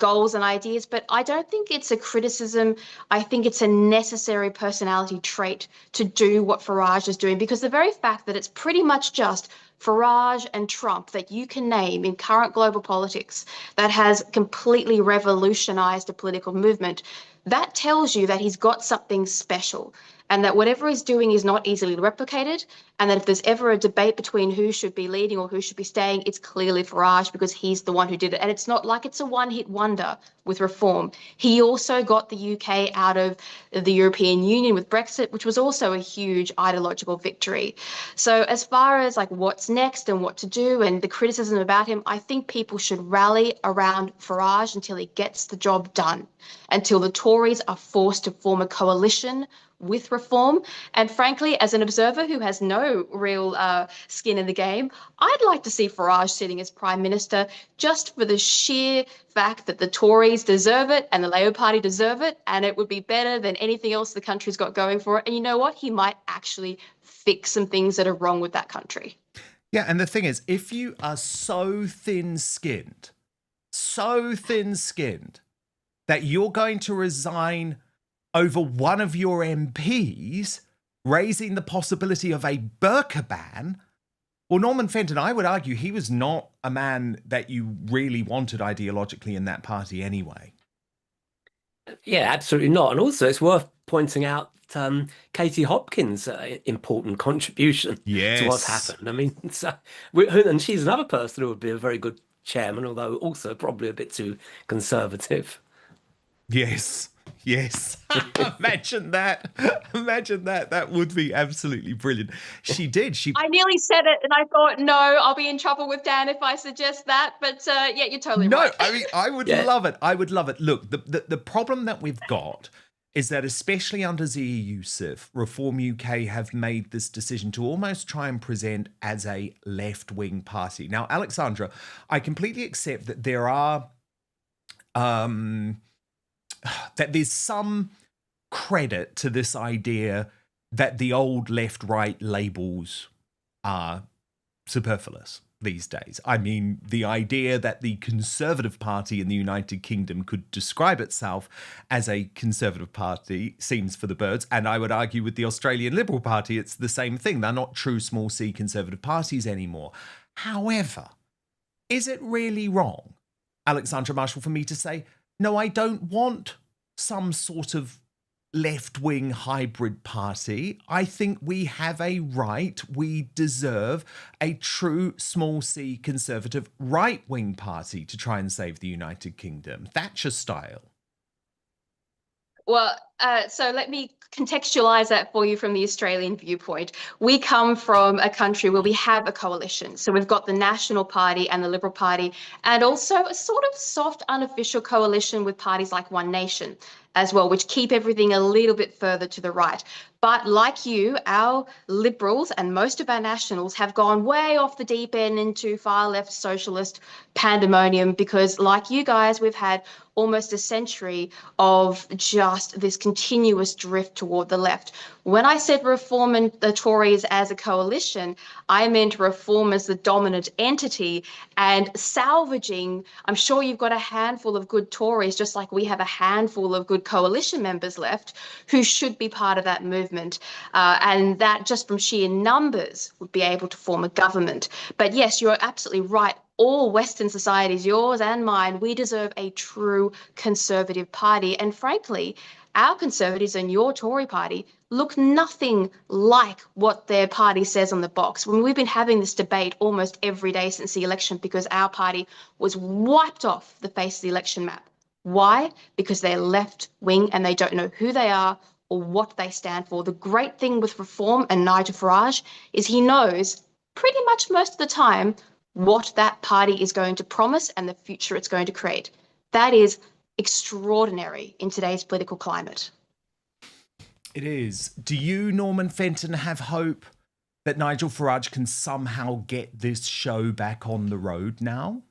goals and ideas. But I don't think it's a criticism. I think it's a necessary personality trait to do what Farage is doing, because the very fact that it's pretty much just Farage and Trump that you can name in current global politics that has completely revolutionized a political movement, that tells you that he's got something special, and that whatever he's doing is not easily replicated, and that if there's ever a debate between who should be leading or who should be staying, it's clearly Farage, because he's the one who did it. And it's not like it's a one-hit wonder with reform. He also got the UK out of the European Union with Brexit, which was also a huge ideological victory. So as far as like what's next and what to do and the criticism about him, I think people should rally around Farage until he gets the job done, until the Tories are forced to form a coalition with reform. And frankly, as an observer who has no real skin in the game, I'd like to see Farage sitting as Prime Minister, just for the sheer fact that the Tories deserve it and the Labour Party deserve it, and it would be better than anything else the country's got going for it. And you know what? He might actually fix some things that are wrong with that country. Yeah, and the thing is, if you are so thin-skinned that you're going to resign over one of your MPs raising the possibility of a burqa ban, well, Norman Fenton, I would argue he was not a man that you really wanted ideologically in that party anyway. Yeah, absolutely not. And also, it's worth pointing out Katie Hopkins' important contribution to what's happened. I mean, and she's another person who would be a very good chairman, although also probably a bit too conservative. Yes. Imagine that. That would be absolutely brilliant. She did. I nearly said it and I thought, no, I'll be in trouble with Dan if I suggest that. But yeah, you're totally right. No, I mean, I would love it. I would love it. Look, the problem that we've got is that especially under Zia Yusuf, Reform UK have made this decision to almost try and present as a left-wing party. Now, Alexandra, I completely accept that there are... that there's some credit to this idea that the old left-right labels are superfluous these days. I mean, the idea that the Conservative Party in the United Kingdom could describe itself as a Conservative Party seems for the birds, and I would argue with the Australian Liberal Party, it's the same thing. They're not true small c Conservative parties anymore. However, is it really wrong, Alexandra Marshall, for me to say, no, I don't want some sort of left-wing hybrid party. I think we have a right, we deserve a true small c Conservative right-wing party to try and save the United Kingdom. Thatcher style. Well, so let me contextualise that for you from the Australian viewpoint. We come from a country where we have a coalition. So we've got the National Party and the Liberal Party, and also a sort of soft, unofficial coalition with parties like One Nation as well, which keep everything a little bit further to the right. But like you, our Liberals and most of our Nationals have gone way off the deep end into far left socialist pandemonium because, like you guys, we've had almost a century of just this continuous drift toward the left. When I said Reform and the Tories as a coalition, I meant Reform as the dominant entity and salvaging. I'm sure you've got a handful of good Tories, just like we have a handful of good coalition members left who should be part of that movement. And that just from sheer numbers would be able to form a government. But yes, you're absolutely right. All Western societies, yours and mine, we deserve a true Conservative party. And frankly, our Conservatives and your Tory party look nothing like what their party says on the box. When we've been having this debate almost every day since the election because our party was wiped off the face of the election map. Why? Because they're left wing and they don't know who they are or what they stand for. The great thing with Reform and Nigel Farage is he knows pretty much most of the time what that party is going to promise and the future it's going to create. That is extraordinary in today's political climate. It is. Do you, Norman Fenton, have hope that Nigel Farage can somehow get this show back on the road now?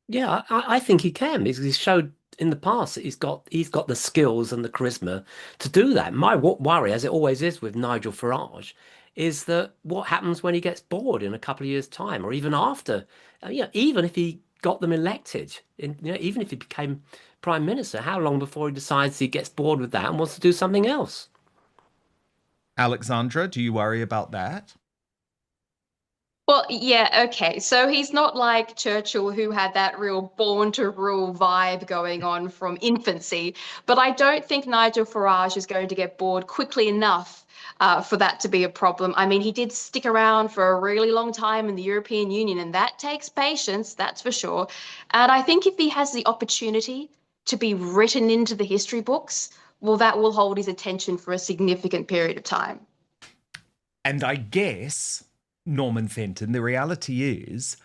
Yeah, I think he can, because he's showed in the past that he's got the skills and the charisma to do that. My worry, as it always is with Nigel Farage, is that what happens when he gets bored in a couple of years' time, or even after, even if he got them elected, even if he became Prime Minister, how long before he decides he gets bored with that and wants to do something else? Alexandra, do you worry about that? Well, yeah, okay. So he's not like Churchill, who had that real born to rule vibe going on from infancy. But I don't think Nigel Farage is going to get bored quickly enough for that to be a problem. I mean, he did stick around for a really long time in the European Union, and that takes patience, that's for sure. And I think if he has the opportunity to be written into the history books, well, that will hold his attention for a significant period of time. And I guess, Norman Fenton, the reality is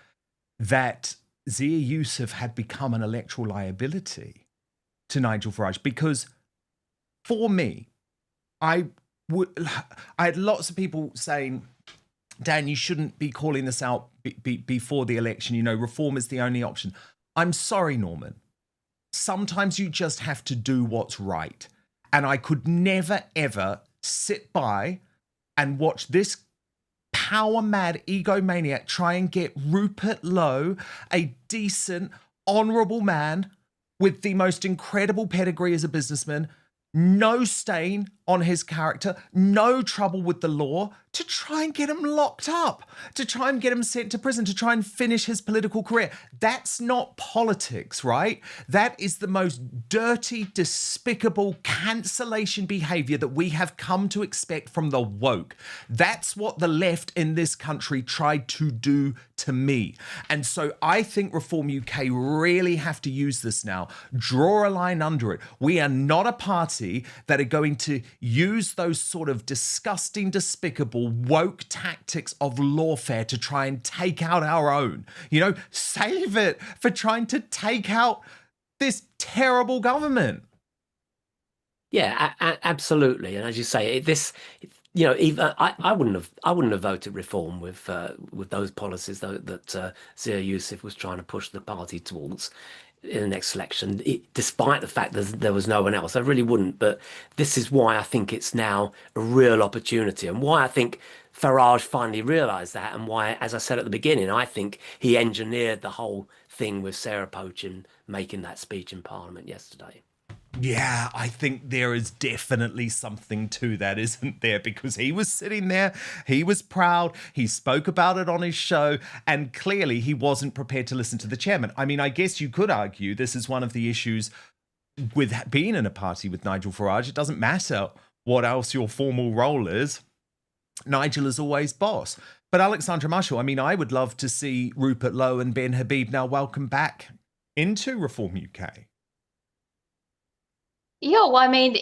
that Zia Yusuf had become an electoral liability to Nigel Farage, because for me, I had lots of people saying, Dan, you shouldn't be calling this out before the election. Reform is the only option. I'm sorry, Norman. Sometimes you just have to do what's right. And I could never, ever sit by and watch this power mad egomaniac try and get Rupert Lowe, a decent, honourable man with the most incredible pedigree as a businessman, no stain on his character, no trouble with the law, to try and get him locked up, to try and get him sent to prison, to try and finish his political career. That's not politics, right? That is the most dirty, despicable cancellation behaviour that we have come to expect from the woke. That's what the left in this country tried to do to me. And so I think Reform UK really have to use this now. Draw a line under it. We are not a party that are going to use those sort of disgusting, despicable, woke tactics of lawfare to try and take out our own. You know, save it for trying to take out this terrible government. Yeah, absolutely. And as you say, you know, even I wouldn't have voted Reform with those policies that Zia Yusuf was trying to push the party towards in the next election, despite the fact that there was no one else. I really wouldn't. But this is why I think it's now a real opportunity, and why I think Farage finally realised that, and why, as I said at the beginning, I think he engineered the whole thing with Sarah Pochin making that speech in Parliament yesterday. Yeah, I think there is definitely something to that, isn't there? Because he was sitting there, he was proud, he spoke about it on his show, and clearly he wasn't prepared to listen to the chairman. I mean, I guess you could argue this is one of the issues with being in a party with Nigel Farage. It doesn't matter what else your formal role is. Nigel is always boss. But Alexandra Marshall, I mean, I would love to see Rupert Lowe and Ben Habib now welcome back into Reform UK. Yeah, well, I mean,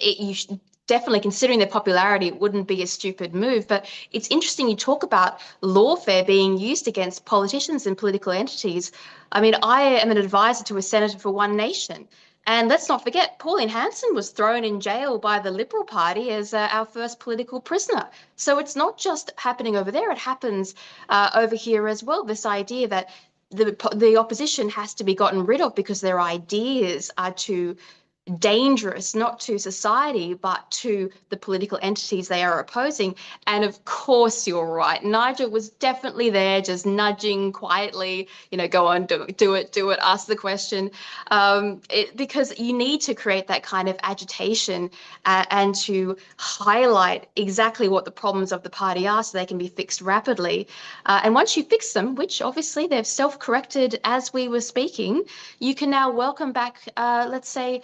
definitely, considering their popularity, it wouldn't be a stupid move. But it's interesting you talk about lawfare being used against politicians and political entities. I mean, I am an advisor to a senator for One Nation. And let's not forget, Pauline Hanson was thrown in jail by the Liberal Party as our first political prisoner. So it's not just happening over there, it happens over here as well. This idea that the opposition has to be gotten rid of because their ideas are too dangerous, not to society, but to the political entities they are opposing. And of course, you're right. Nigel was definitely there, just nudging quietly, you know, go on, do it, ask the question. Because you need to create that kind of agitation and to highlight exactly what the problems of the party are so they can be fixed rapidly. And once you fix them, which obviously they've self-corrected as we were speaking, you can now welcome back, let's say,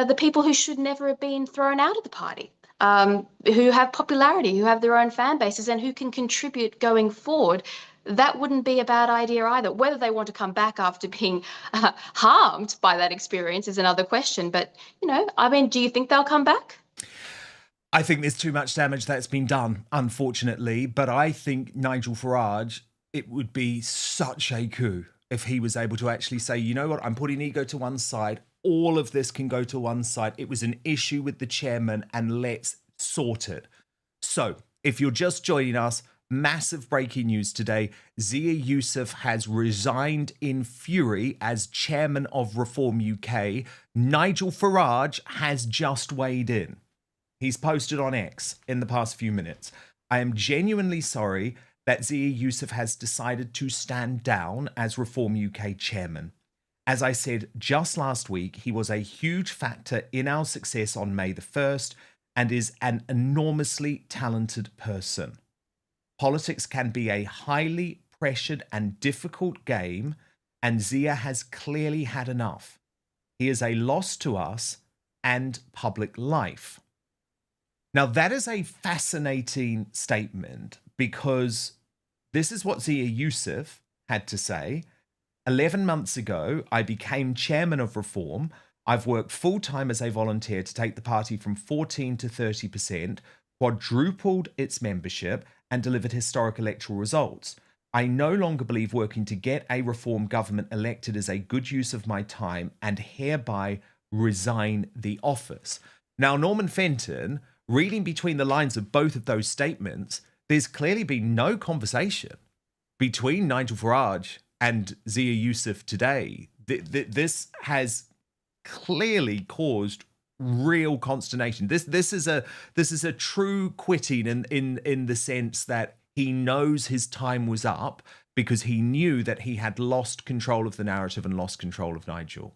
the people who should never have been thrown out of the party, who have popularity, who have their own fan bases, and who can contribute going forward. That wouldn't be a bad idea either. Whether they want to come back after being harmed by that experience is another question. But, you know, I mean, do you think they'll come back? I think there's too much damage that's been done, unfortunately. But I think Nigel Farage, it would be such a coup if he was able to actually say, you know what, I'm putting ego to one side. All of this can go to one side. It was an issue with the chairman, and let's sort it. So, if you're just joining us, massive breaking news today. Zia Yusuf has resigned in fury as chairman of Reform UK. Nigel Farage has just weighed in. He's posted on X in the past few minutes. I am genuinely sorry that Zia Yusuf has decided to stand down as Reform UK chairman. As I said just last week, he was a huge factor in our success on May the 1st and is an enormously talented person. Politics can be a highly pressured and difficult game, and Zia has clearly had enough. He is a loss to us and public life. Now, that is a fascinating statement, because this is what Zia Yusuf had to say. 11 months ago, I became chairman of Reform. I've worked full-time as a volunteer to take the party from 14 to 30%, quadrupled its membership, and delivered historic electoral results. I no longer believe working to get a Reform government elected is a good use of my time, and hereby resign the office. Now, Norman Fenton, reading between the lines of both of those statements, there's clearly been no conversation between Nigel Farage and Zia Yusuf today. This has clearly caused real consternation. This is a true quitting in the sense that he knows his time was up because he knew that he had lost control of the narrative and lost control of Nigel.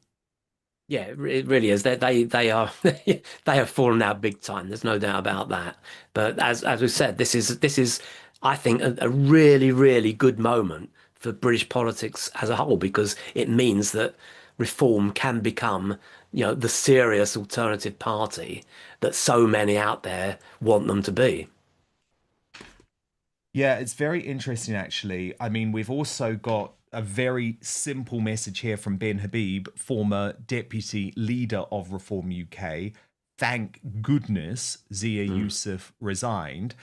Yeah, it really is. They are they have fallen out big time. There's no doubt about that. But as we said, this is I think a really, really good moment for British politics as a whole, because it means that Reform can become, the serious alternative party that so many out there want them to be. Yeah, it's very interesting, actually. I mean, we've also got a very simple message here from Ben Habib, former deputy leader of Reform UK. Thank goodness Zia Yusuf resigned.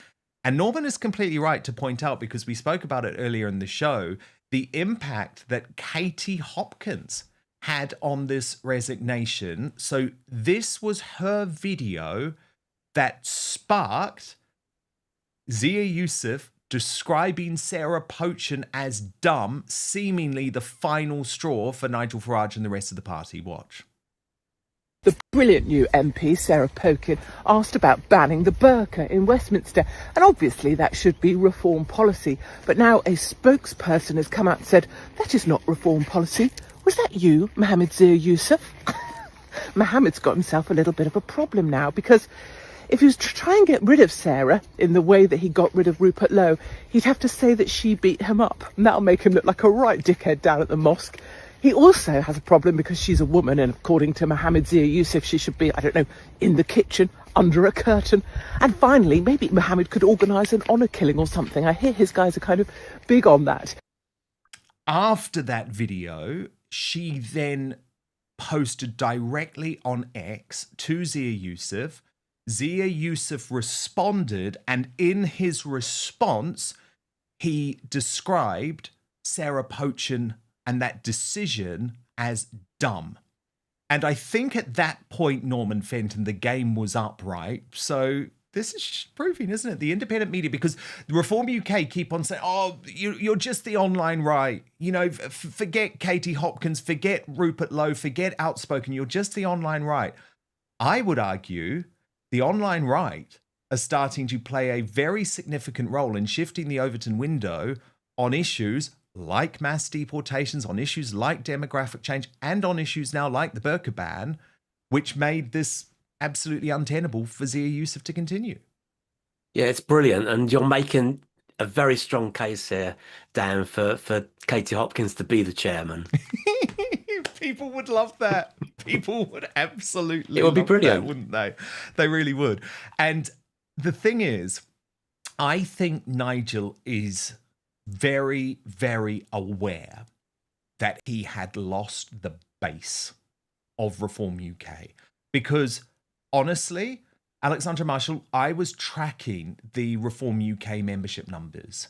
And Norman is completely right to point out, because we spoke about it earlier in the show, the impact that Katie Hopkins had on this resignation. So this was her video that sparked Zia Yusuf describing Sarah Pochin as dumb, seemingly the final straw for Nigel Farage and the rest of the party. Watch. The brilliant new MP Sarah Pochin asked about banning the burqa in Westminster, and obviously that should be reform policy. But now a spokesperson has come out and said that is not reform policy. Was that you, Mohammed Zia Yusuf? Mohammed's got himself a little bit of a problem now, because if he was to try and get rid of Sarah in the way that he got rid of Rupert Lowe, he'd have to say that she beat him up, and that'll make him look like a right dickhead down at the mosque. He also has a problem because she's a woman, and according to Mohammed Zia Yusuf, she should be, I don't know, in the kitchen, under a curtain. And finally, maybe Mohammed could organise an honour killing or something. I hear his guys are kind of big on that. After that video, she then posted directly on X to Zia Yusuf. Zia Yusuf responded, and in his response, he described Sarah Pochin and that decision as dumb. And I think at that point, Norman Fenton, the game was up, right? So this is proving, isn't it? The independent media, because the Reform UK keep on saying, oh, you're just the online right. Forget Katie Hopkins, forget Rupert Lowe, forget Outspoken. You're just the online right. I would argue the online right are starting to play a very significant role in shifting the Overton window on issues like mass deportations, on issues like demographic change, and on issues now like the Burka ban, which made this absolutely untenable for Zia Yusuf to continue. Yeah, it's brilliant. And you're making a very strong case here, Dan, for Katie Hopkins to be the chairman. People would love that. People would absolutely it would be brilliant, that, wouldn't they? They really would. And the thing is, I think Nigel is very, very aware that he had lost the base of Reform UK. Because honestly, Alexandra Marshall, I was tracking the Reform UK membership numbers,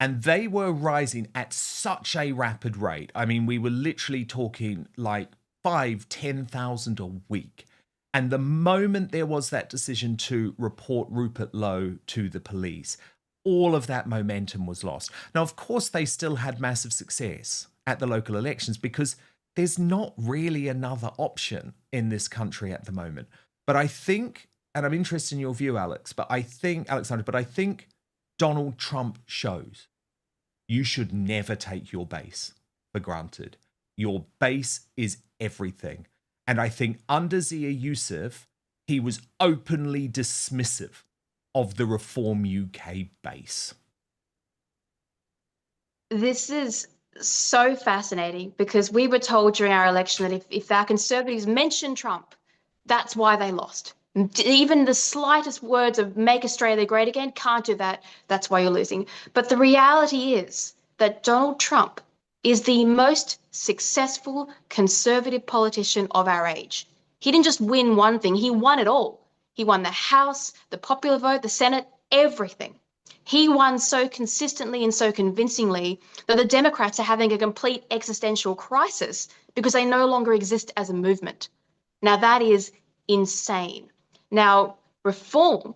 and they were rising at such a rapid rate. I mean, we were literally talking like 5,000-10,000 a week. And the moment there was that decision to report Rupert Lowe to the police, all of that momentum was lost. Now, of course, they still had massive success at the local elections because there's not really another option in this country at the moment. But I think, and I'm interested in your view, Alexandra, but I think Donald Trump shows you should never take your base for granted. Your base is everything. And I think under Zia Yusuf, he was openly dismissive of the Reform UK base. This is so fascinating, because we were told during our election that if our Conservatives mention Trump, that's why they lost. Even the slightest words of make Australia great again, can't do that, that's why you're losing. But the reality is that Donald Trump is the most successful Conservative politician of our age. He didn't just win one thing, he won it all. He won the House, the popular vote, the Senate, everything. He won so consistently and so convincingly that the Democrats are having a complete existential crisis because they no longer exist as a movement. Now, that is insane. Now, Reform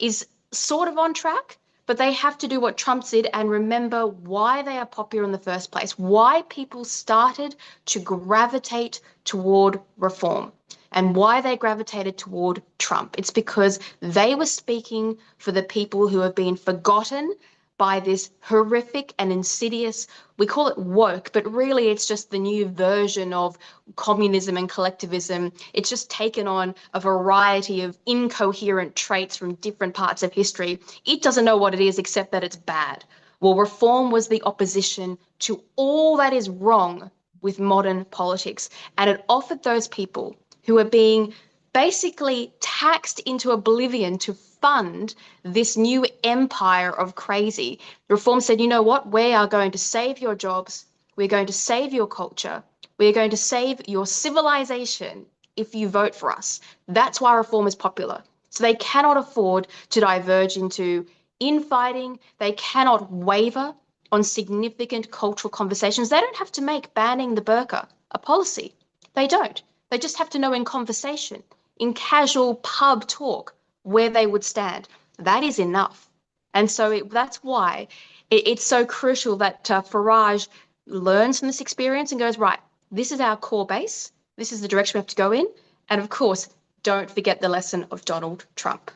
is sort of on track, but they have to do what Trump did and remember why they are popular in the first place, why people started to gravitate toward Reform, and why they gravitated toward Trump. It's because they were speaking for the people who have been forgotten by this horrific and insidious, we call it woke, but really it's just the new version of communism and collectivism. It's just taken on a variety of incoherent traits from different parts of history. It doesn't know what it is except that it's bad. Well, reform was the opposition to all that is wrong with modern politics, and it offered those people who are being basically taxed into oblivion to fund this new empire of crazy. Reform said, you know what? We are going to save your jobs. We're going to save your culture. We're going to save your civilization if you vote for us. That's why reform is popular. So they cannot afford to diverge into infighting. They cannot waver on significant cultural conversations. They don't have to make banning the burqa a policy. They don't. They just have to know in conversation, in casual pub talk, where they would stand. That is enough. And so that's why it's so crucial that Farage learns from this experience and goes, right, this is our core base. This is the direction we have to go in. And of course, don't forget the lesson of Donald Trump.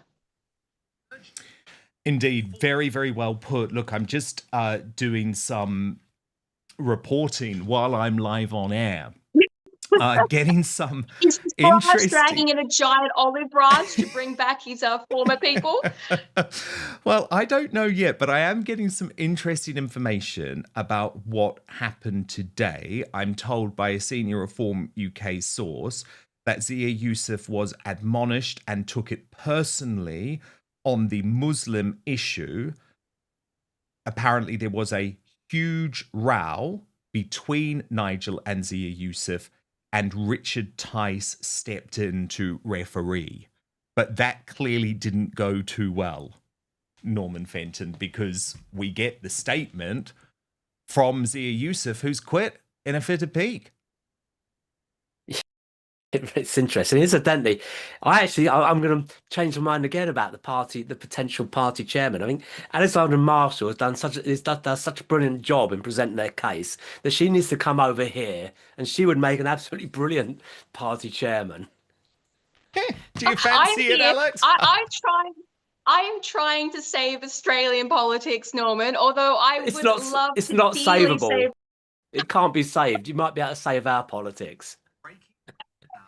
Indeed, very, very well put. Look, I'm just doing some reporting while I'm live on air. Getting some Is interesting... dragging in a giant olive branch to bring back his former people? Well, I don't know yet, but I am getting some interesting information about what happened today. I'm told by a senior Reform UK source that Zia Yusuf was admonished and took it personally on the Muslim issue. Apparently, there was a huge row between Nigel and Zia Yusuf, and Richard Tice stepped in to referee. But that clearly didn't go too well, Norman Fenton, because we get the statement from Zia Yusuf, who's quit in a fit of pique. It's interesting. Incidentally, I'm going to change my mind again about the potential party chairman. I mean, Alexandra Marshall has done does such a brilliant job in presenting their case that she needs to come over here, and she would make an absolutely brilliant party chairman. Do you fancy it, Alex? I am trying to save Australian politics, Norman. Although It's not savable. It can't be saved. You might be able to save our politics.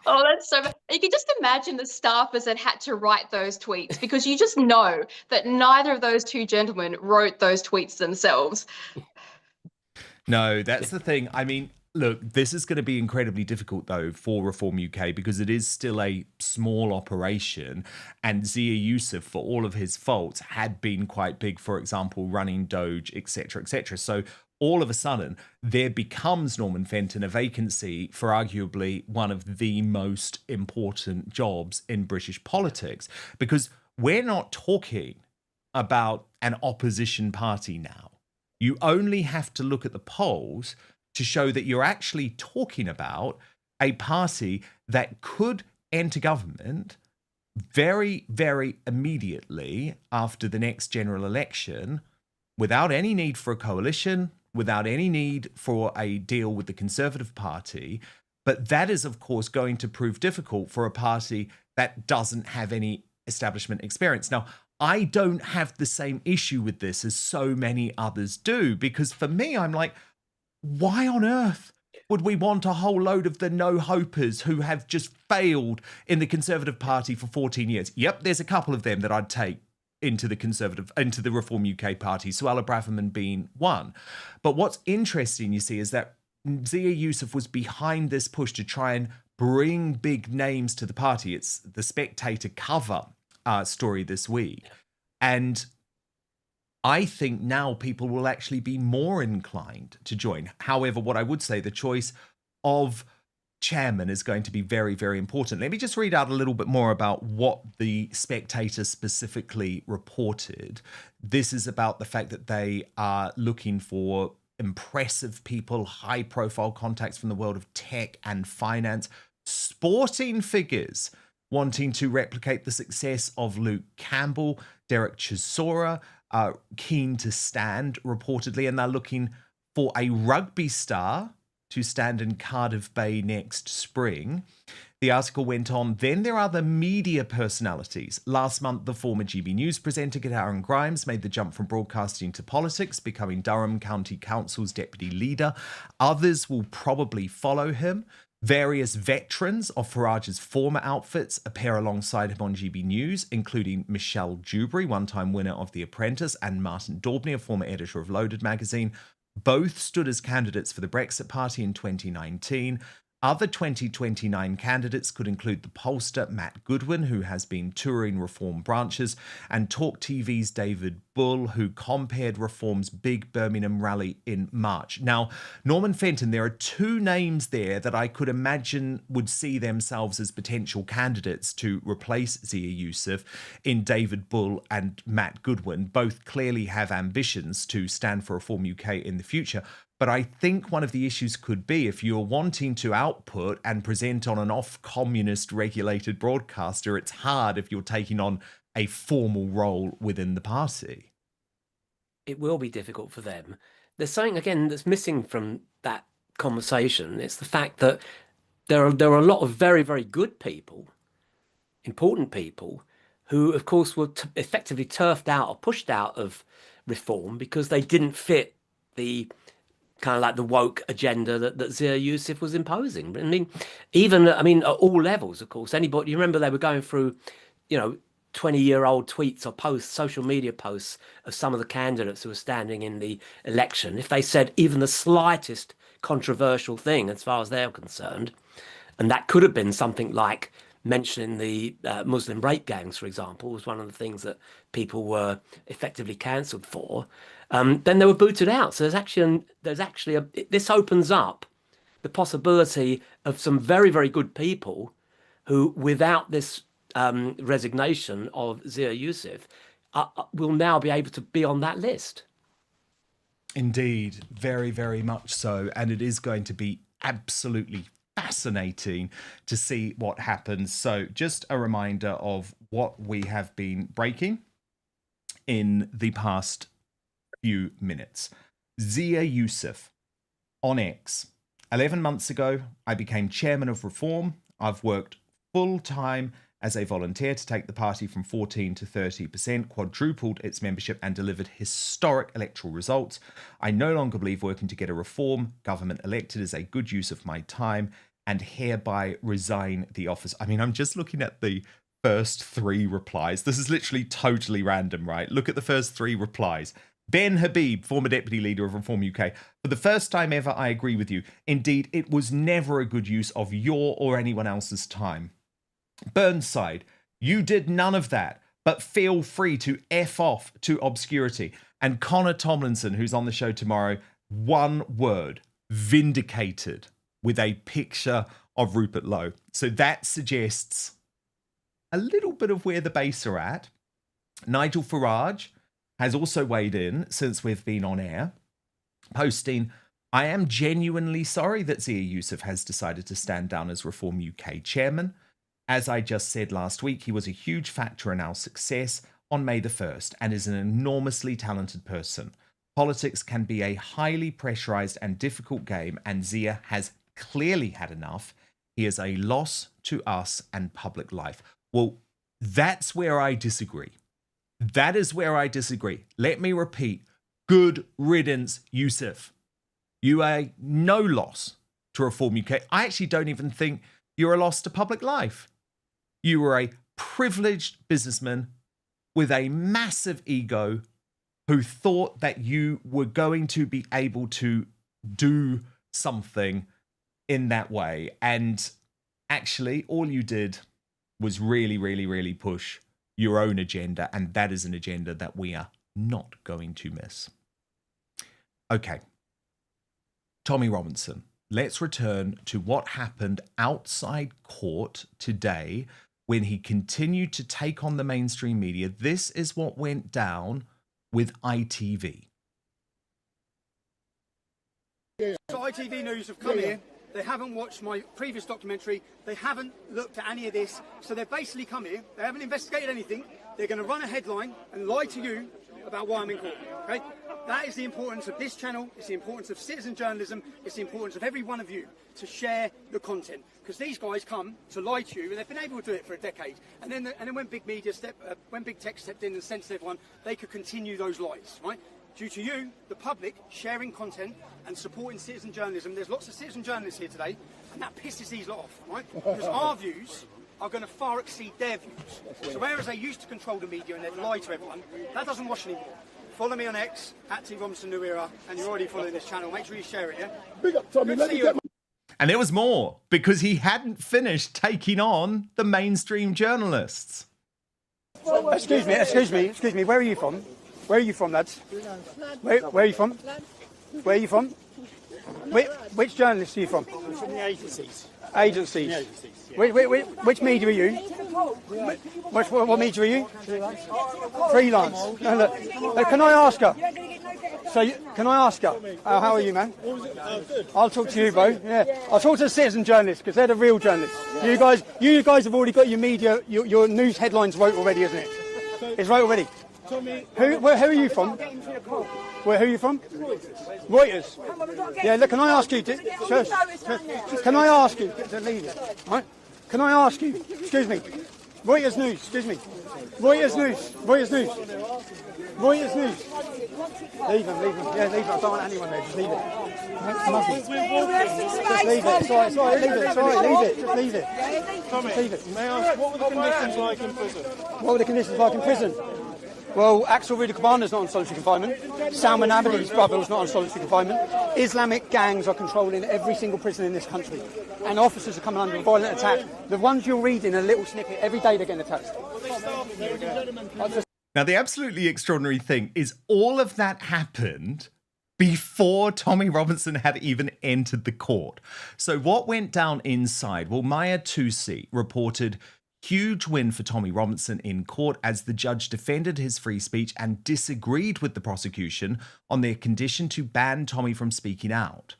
Oh, that's so bad. You can just imagine the staffers that had to write those tweets, because you just know that neither of those two gentlemen wrote those tweets themselves. No, that's the thing. I mean, look, this is going to be incredibly difficult, though, for Reform UK, because it is still a small operation. And Zia Yusuf, for all of his faults, had been quite big, for example, running Doge, etc., etc. So all of a sudden, there becomes, Norman Fenton, a vacancy for arguably one of the most important jobs in British politics, because we're not talking about an opposition party now. You only have to look at the polls to show that you're actually talking about a party that could enter government very, very immediately after the next general election, without any need for a coalition, without any need for a deal with the Conservative Party. But that is, of course, going to prove difficult for a party that doesn't have any establishment experience. Now, I don't have the same issue with this as so many others do, because for me, I'm like, why on earth would we want a whole load of the no-hopers who have just failed in the Conservative Party for 14 years? Yep, there's a couple of them that I'd take into the Reform UK party, Suella Braverman being one. But what's interesting, you see, is that Zia Yusuf was behind this push to try and bring big names to the party. It's the Spectator cover story this week. And I think now people will actually be more inclined to join. However, what I would say, the choice of chairman is going to be very, very important. Let me just read out a little bit more about what the Spectator specifically reported. This is about the fact that they are looking for impressive people, high-profile contacts from the world of tech and finance, sporting figures wanting to replicate the success of Luke Campbell, Derek Chisora, keen to stand, reportedly, and they're looking for a rugby star to stand in Cardiff Bay next spring. The article went on, then there are the media personalities. Last month, the former GB News presenter Aaron Grimes made the jump from broadcasting to politics, becoming Durham County Council's deputy leader. Others will probably follow him. Various veterans of Farage's former outfits appear alongside him on GB News, including Michelle Dewberry, one-time winner of The Apprentice, and Martin Daubney, a former editor of Loaded magazine. Both stood as candidates for the Brexit Party in 2019. Other 2029 candidates could include the pollster Matt Goodwin, who has been touring Reform branches, and Talk TV's David Bull, who compared Reform's big Birmingham rally in March. Now, Norman Fenton, there are two names there that I could imagine would see themselves as potential candidates to replace Zia Yusuf in David Bull and Matt Goodwin. Both clearly have ambitions to stand for Reform UK in the future. But I think one of the issues could be if you're wanting to output and present on an off-communist regulated broadcaster, it's hard if you're taking on a formal role within the party. It will be difficult for them. There's something, again, that's missing from that conversation. It's the fact that there are a lot of very, very good people, important people, who, of course, were effectively turfed out or pushed out of Reform because they didn't fit the kind of like the woke agenda that Zia Yusuf was imposing. I mean, at all levels, of course. Anybody, you remember they were going through, 20-year-old tweets or posts, social media posts of some of the candidates who were standing in the election. If they said even the slightest controversial thing, as far as they're concerned, and that could have been something like mentioning the Muslim rape gangs, for example, was one of the things that people were effectively cancelled for. Then they were booted out. So this opens up the possibility of some very, very good people who, without this resignation of Zia Yusuf, will now be able to be on that list. Indeed, very, very much so. And it is going to be absolutely fascinating to see what happens. So just a reminder of what we have been breaking in the past few minutes. Zia Yusuf on X. 11 months ago, I became chairman of Reform. I've worked full-time as a volunteer to take the party from 14 to 30%, quadrupled its membership and delivered historic electoral results. I no longer believe working to get a Reform government elected is a good use of my time and hereby resign the office. I mean, I'm just looking at the first three replies. This is literally totally random, right? Look at the first three replies. Ben Habib, former deputy leader of Reform UK. For the first time ever, I agree with you. Indeed, it was never a good use of your or anyone else's time. Burnside, you did none of that, but feel free to F off to obscurity. And Connor Tomlinson, who's on the show tomorrow, one word, vindicated, with a picture of Rupert Lowe. So that suggests a little bit of where the base are at. Nigel Farage has also weighed in since we've been on air, posting, I am genuinely sorry that Zia Yusuf has decided to stand down as Reform UK chairman. As I just said last week, he was a huge factor in our success on May the 1st and is an enormously talented person. Politics can be a highly pressurized and difficult game, and Zia has clearly had enough. He is a loss to us and public life. Well, that's where I disagree. That is where I disagree. Let me repeat. Good riddance, Yusuf. You are no loss to Reform UK. I actually don't even think you're a loss to public life. You were a privileged businessman with a massive ego who thought that you were going to be able to do something in that way. And actually, all you did was really, really, really push your own agenda. And that is an agenda that we are not going to miss. Okay. Tommy Robinson, let's return to what happened outside court today when he continued to take on the mainstream media. This is what went down with ITV. So ITV News have come here. They haven't watched my previous documentary. They haven't looked at any of this. So they've basically come here. They haven't investigated anything. They're going to run a headline and lie to you about why I'm in court. Okay? That is the importance of this channel, it's the importance of citizen journalism, it's the importance of every one of you to share the content. Because these guys come to lie to you, and they've been able to do it for a decade. And then when big media when big tech stepped in and censored everyone, they could continue those lies, right? Due to you, the public, sharing content and supporting citizen journalism. There's lots of citizen journalists here today, and that pisses these lot off, right? Because our views are going to far exceed their views. So whereas they used to control the media and they'd lie to everyone, that doesn't wash anymore. Follow me on X, @TRobinson New Era, and you're already following this channel. Make sure you share it, yeah? Big up, Tommy. Let me get my... And there was more, because he hadn't finished taking on the mainstream journalists. Excuse me. Where are you from? Where are you from, lads? Where are you from? Where are you from? Which journalist are you from? I'm from the agencies. Agencies? The agencies, yeah. Which media are you? What media are you? Freelance. No, look, can I ask her? Can I ask her? How are you, man? I'll talk to you, bro. Yeah, I'll talk to the citizen journalists because they're the real journalists. You guys have already got your media, your news headlines wrote already, isn't it? It's right already. Who are you from? Who are you from? Reuters. Yeah, look, can I ask you? Can I ask you? Leave it. Right? Can I ask you? Excuse me. Reuters News. Excuse me. Reuters News. Reuters News. Reuters News. Leave them. Yeah, leave them. I don't want anyone there. Just leave it. Just leave it. It's all right. Leave it. It's all right. Leave it. Just leave it. Tommy, Leave it. may I ask, what were the conditions like in prison? What were the conditions like in prison? Well, Axel Rudicabander's not on solitary confinement. Salman Abedi's brother was not on solitary confinement. Islamic gangs are controlling every single prison in this country. And officers are coming under a violent attack. The ones you're reading, a little snippet, every day they're getting attacked. Now, the absolutely extraordinary thing is all of that happened before Tommy Robinson had even entered the court. So what went down inside? Well, Maya Tusi reported huge win for Tommy Robinson in court as the judge defended his free speech and disagreed with the prosecution on their condition to ban Tommy from speaking out.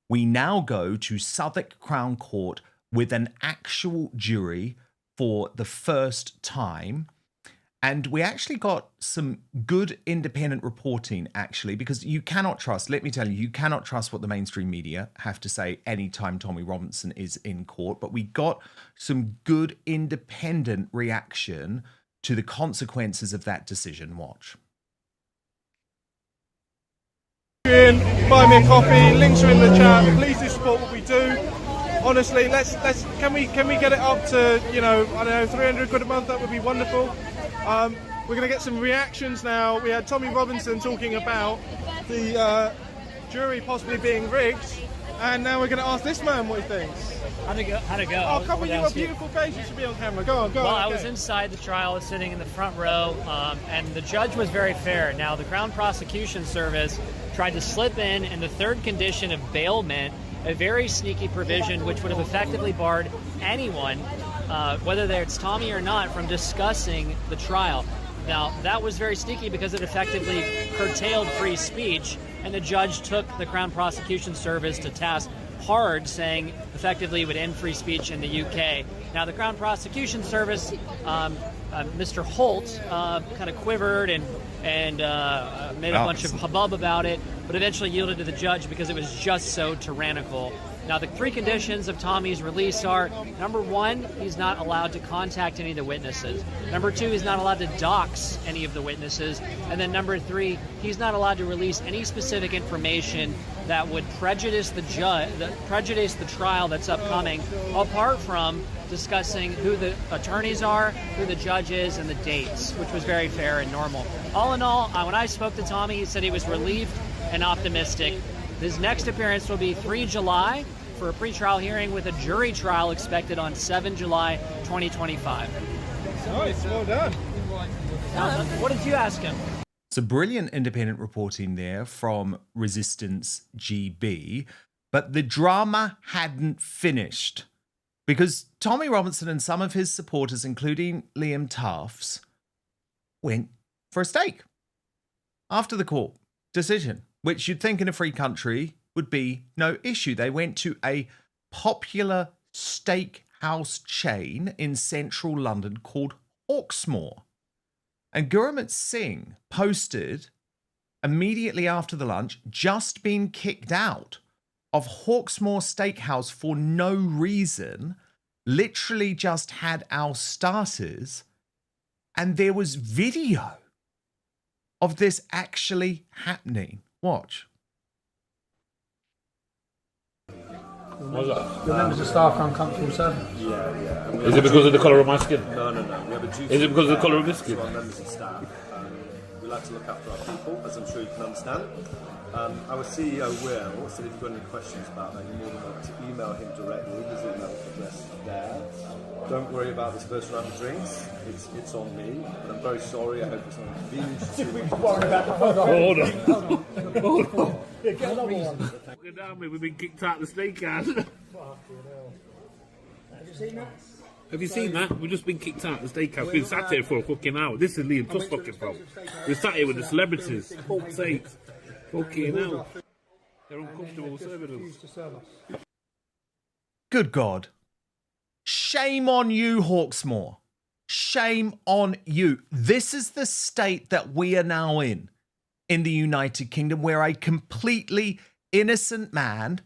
We now go to Southwark Crown Court with an actual jury for the first time. And we actually got some good independent reporting, actually, because you cannot trust, let me tell you, you cannot trust what the mainstream media have to say anytime Tommy Robinson is in court. But we got some good independent reaction to the consequences of that decision. Watch. Buy me a coffee, links are in the chat. Please do support what we do. Honestly, can we get it up to, I don't know, 300 quid a month? That would be wonderful. We're going to get some reactions now. We had Tommy Robinson talking about the jury possibly being rigged, and now we're going to ask this man what he thinks. How'd it go? Oh, come on, you've got a beautiful face. You should be on camera. Go on. Well, I was inside the trial, sitting in the front row, and the judge was very fair. Now, the Crown Prosecution Service tried to slip in the third condition of bailment, a very sneaky provision which would have effectively barred anyone, whether it's Tommy or not, from discussing the trial. Now, that was very sneaky because it effectively curtailed free speech, and the judge took the Crown Prosecution Service to task hard, saying effectively it would end free speech in the UK. Now, the Crown Prosecution Service, Mr. Holt, kind of quivered and made a bunch of hubbub about it, but eventually yielded to the judge because it was just so tyrannical. Now, the three conditions of Tommy's release are, number one, he's not allowed to contact any of the witnesses. Number two, he's not allowed to dox any of the witnesses. And then number three, he's not allowed to release any specific information that would prejudice the trial that's upcoming, apart from discussing who the attorneys are, who the judge is, and the dates, which was very fair and normal. All in all, when I spoke to Tommy, he said he was relieved and optimistic. His next appearance will be 3 July for a pretrial hearing with a jury trial expected on 7 July 2025. Nice, well done. What did you ask him? So brilliant independent reporting there from Resistance GB, but the drama hadn't finished because Tommy Robinson and some of his supporters, including Liam Tufts, went for a steak after the court decision, which you'd think in a free country would be no issue. They went to a popular steakhouse chain in central London called Hawksmoor. And Gurmit Singh posted immediately after the lunch, just been kicked out of Hawksmoor Steakhouse for no reason, literally just had our starters, and there was video of this actually happening. Watch. What's that? The members of staff are uncomfortable serving. Yeah. Is it because of the colour of my skin? No. We have a duty. Is it because of the colour of his skin? To our members of staff. We like to look after our people, as I'm sure you can understand. Our CEO Will said if you've got any questions about that, you're more than welcome to email him directly. His email address there. Don't worry about this first round of drinks. It's on me. But I'm very sorry. I hope it's not inconvenient. Hold on. Yeah, get another one. Fucking down me. We've been kicked out of the steakhouse. Fucking hell. Have you seen that? Have you seen that? We've just been kicked out of the steakhouse. We've been sat here for a fucking hour. This is Liam Tuss fucking problem. We're sat here with the celebrities. Fuck's sake. Fucking hell. They're uncomfortable serving us. Good God. Shame on you, Hawksmoor. Shame on you. This is the state that we are now in the United Kingdom, where a completely innocent man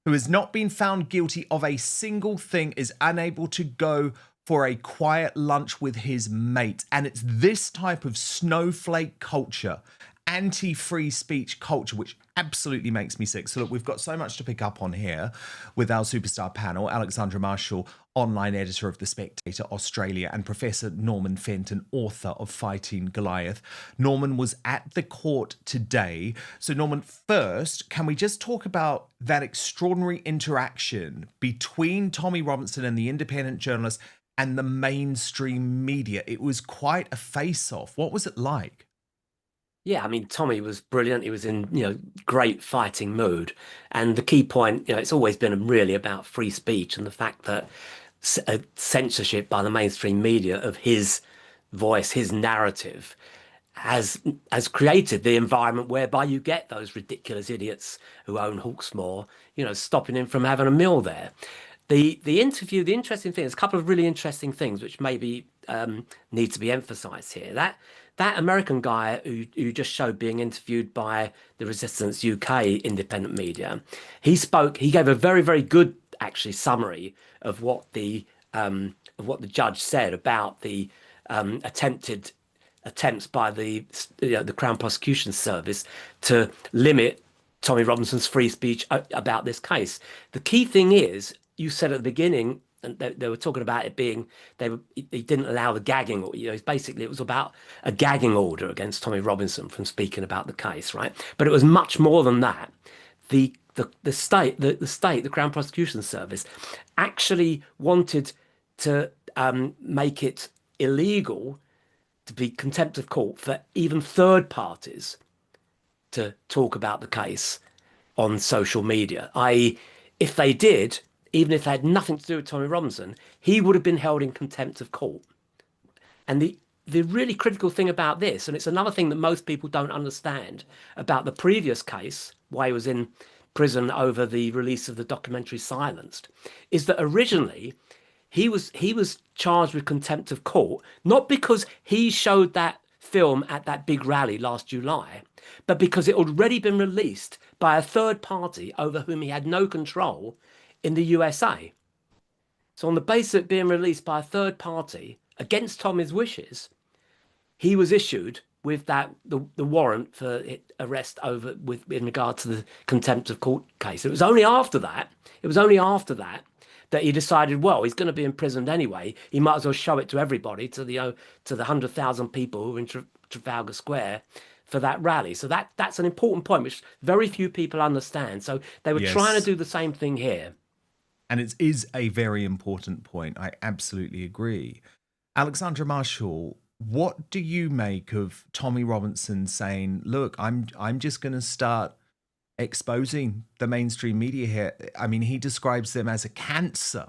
who has not been found guilty of a single thing is unable to go for a quiet lunch with his mate. And it's this type of snowflake culture, anti-free speech culture, which absolutely makes me sick. So look, we've got so much to pick up on here with our superstar panel, Alexandra Marshall, online editor of The Spectator Australia, and Professor Norman Fenton, author of Fighting Goliath. Norman was at the court today. So Norman, first, can we just talk about that extraordinary interaction between Tommy Robinson and the independent journalist and the mainstream media? It was quite a face-off. What was it like? Yeah, I mean, Tommy was brilliant. He was in, great fighting mood. And the key point, it's always been really about free speech and the fact that censorship by the mainstream media of his voice, his narrative, has created the environment whereby you get those ridiculous idiots who own Hawksmoor, stopping him from having a meal there. The interview, the interesting thing, there's a couple of really interesting things which maybe need to be emphasized here. That American guy who just showed being interviewed by the Resistance UK independent media, he gave a very, very good actually summary of what the judge said about the attempts by the Crown Prosecution Service to limit Tommy Robinson's free speech about this case. The key thing is, you said at the beginning, and they were talking about it being, he didn't allow the gagging, basically it was about a gagging order against Tommy Robinson from speaking about the case, right? But it was much more than that. The the Crown Prosecution Service actually wanted to make it illegal to be contempt of court for even third parties to talk about the case on social media, i.e. if they did, even if they had nothing to do with Tommy Robinson, he would have been held in contempt of court. And the really critical thing about this, and it's another thing that most people don't understand about the previous case, why he was in prison over the release of the documentary Silenced, is that originally he was charged with contempt of court, not because he showed that film at that big rally last July, but because it had already been released by a third party over whom he had no control in the USA. So on the basis of it being released by a third party against Tommy's wishes, he was issued with the warrant for arrest in regard to the contempt of court case. It was only after that that he decided, well, he's going to be imprisoned anyway. He might as well show it to everybody, to the 100,000 people who were in Trafalgar Square for that rally. So that's an important point, which very few people understand. So they were trying to do the same thing here. And it is a very important point. I absolutely agree. Alexandra Marshall, what do you make of Tommy Robinson saying, look, I'm just going to start exposing the mainstream media here? I mean, he describes them as a cancer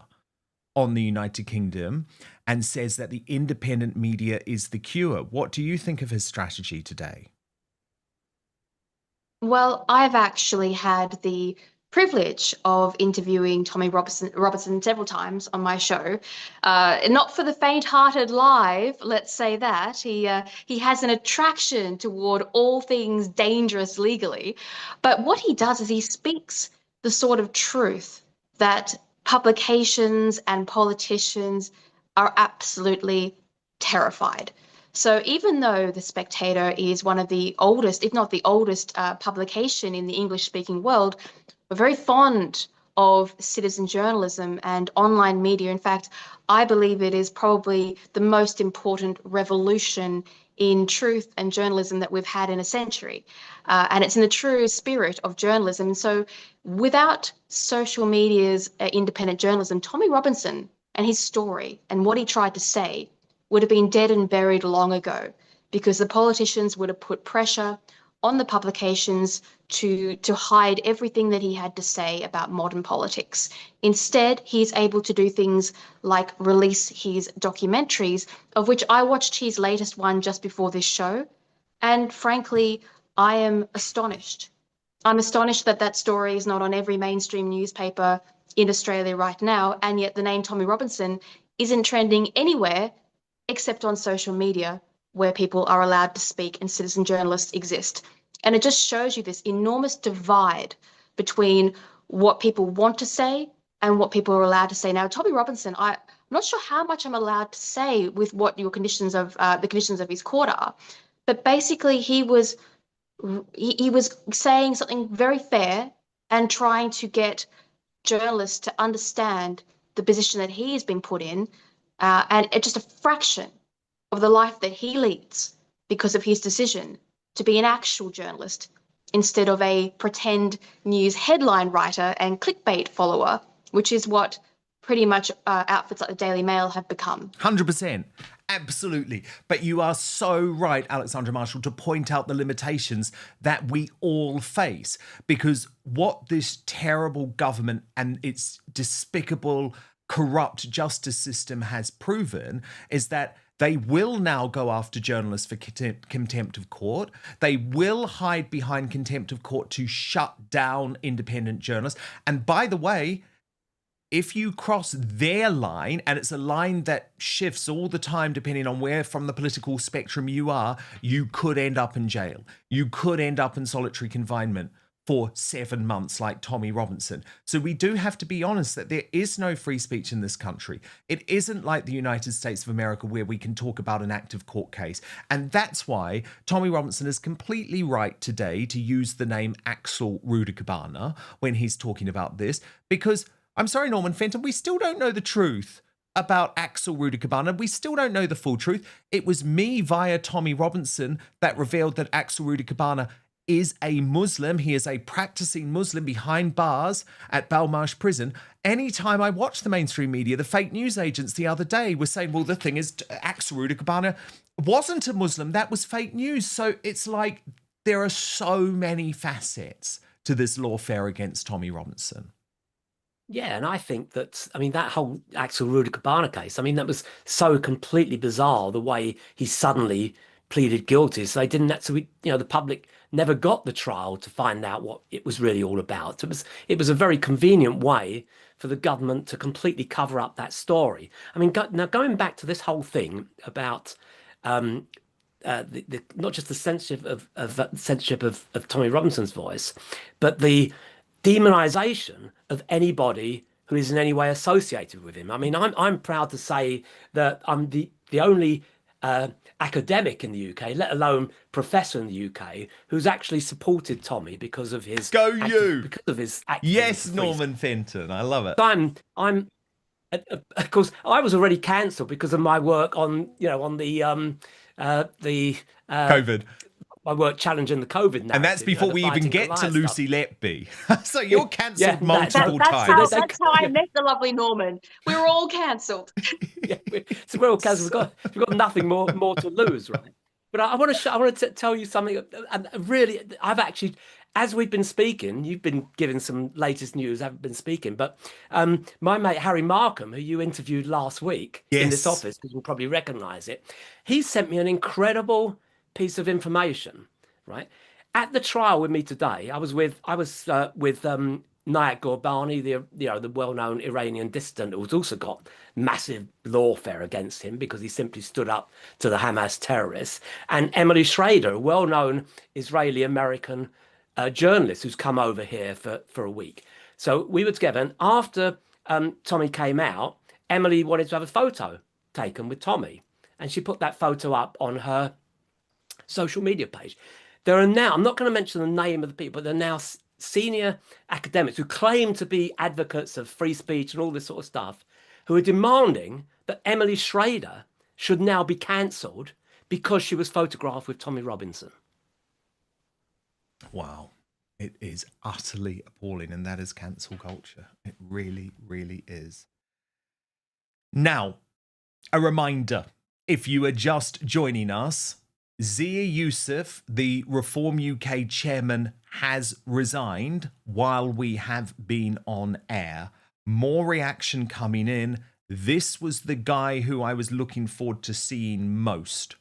on the United Kingdom and says that the independent media is the cure. What do you think of his strategy today? Well, I've actually had the privilege of interviewing Tommy Robertson several times on my show. Not for the faint-hearted live, let's say that. He has an attraction toward all things dangerous legally. But what he does is he speaks the sort of truth that publications and politicians are absolutely terrified. So even though The Spectator is one of the oldest, if not the oldest, publication in the English-speaking world, we're very fond of citizen journalism and online media. In fact, I believe it is probably the most important revolution in truth and journalism that we've had in a century. And it's in the true spirit of journalism. So without social media's independent journalism, Tommy Robinson and his story and what he tried to say would have been dead and buried long ago, because the politicians would have put pressure on the publications to hide everything that he had to say about modern politics. Instead, he's able to do things like release his documentaries, of which I watched his latest one just before this show. And frankly, I am astonished. I'm astonished that that story is not on every mainstream newspaper in Australia right now, and yet the name Tommy Robinson isn't trending anywhere except on social media, where people are allowed to speak and citizen journalists exist. And it just shows you this enormous divide between what people want to say and what people are allowed to say. Now, Tommy Robinson, I'm not sure how much I'm allowed to say with what your conditions of the conditions of his court are, but basically he was saying something very fair and trying to get journalists to understand the position that he has been put in, and it's just a fraction of the life that he leads because of his decision to be an actual journalist instead of a pretend news headline writer and clickbait follower, which is what pretty much outfits like the Daily Mail have become. 100%. Absolutely. But you are so right, Alexandra Marshall, to point out the limitations that we all face. Because what this terrible government and its despicable, corrupt justice system has proven is that they will now go after journalists for contempt of court. They will hide behind contempt of court to shut down independent journalists. And by the way, if you cross their line, and it's a line that shifts all the time depending on where from the political spectrum you are, you could end up in jail. You could end up in solitary confinement for 7 months like Tommy Robinson. So we do have to be honest that there is no free speech in this country. It isn't like the United States of America where we can talk about an active court case. And that's why Tommy Robinson is completely right today to use the name Axel Rudikabana when he's talking about this, because I'm sorry, Norman Fenton, we still don't know the truth about Axel Rudikabana. We still don't know the full truth. It was me via Tommy Robinson that revealed that Axel Rudikabana is a Muslim. He is a practicing Muslim behind bars at Belmarsh prison. Anytime I watch the mainstream media, the fake news agents the other day were saying, well, the thing is, Axel Rudikabana wasn't a Muslim. That was fake news. So it's like there are so many facets to this lawfare against Tommy Robinson. Yeah, and I think that, I mean, that whole Axel Rudikabana case, I mean, that was so completely bizarre, the way he suddenly pleaded guilty. So they didn't, so we, you know, the public never got the trial to find out what it was really all about. It was a very convenient way for the government to completely cover up that story. I mean, now going back to this whole thing about not just the censorship of Tommy Robinson's voice, but the demonization of anybody who is in any way associated with him. I mean, I'm proud to say that I'm the only academic in the UK, let alone professor in the UK, who's actually supported Tommy because of his because of his yes, Norman Fenton, I love it. I'm of course I was already cancelled because of my work on the COVID. My work challenging the COVID narrative. And that's before we even get to Lucy Letby. So you're cancelled Yeah, multiple that's times. how I met the lovely Norman. We were all cancelled. So we're all cancelled. We've got nothing more to lose, right? But I want to tell you something. And really, I've actually, as we've been speaking, you've been giving some latest news. I haven't been speaking, but my mate Harry Markham, who you interviewed last week in this office, because you'll probably recognise it, he sent me an incredible piece of information. Right at the trial with me today, I was with Nayat Ghorbrani, the well-known Iranian dissident, who's also got massive lawfare against him because he simply stood up to the Hamas terrorists, and Emily Schrader, a well-known Israeli-American journalist who's come over here for a week. So we were together, and after Tommy came out, Emily wanted to have a photo taken with Tommy, and she put that photo up on her social media page. There are now, I'm not going to mention the name of the people, but there are now senior academics who claim to be advocates of free speech and all this sort of stuff, who are demanding that Emily Schrader should now be cancelled because she was photographed with Tommy Robinson. Wow. It is utterly appalling, and that is cancel culture. It really, really is. Now, a reminder, if you are just joining us, Zia Yusuf, the Reform UK chairman, has resigned while we have been on air. More reaction coming in. This was the guy who I was looking forward to seeing most.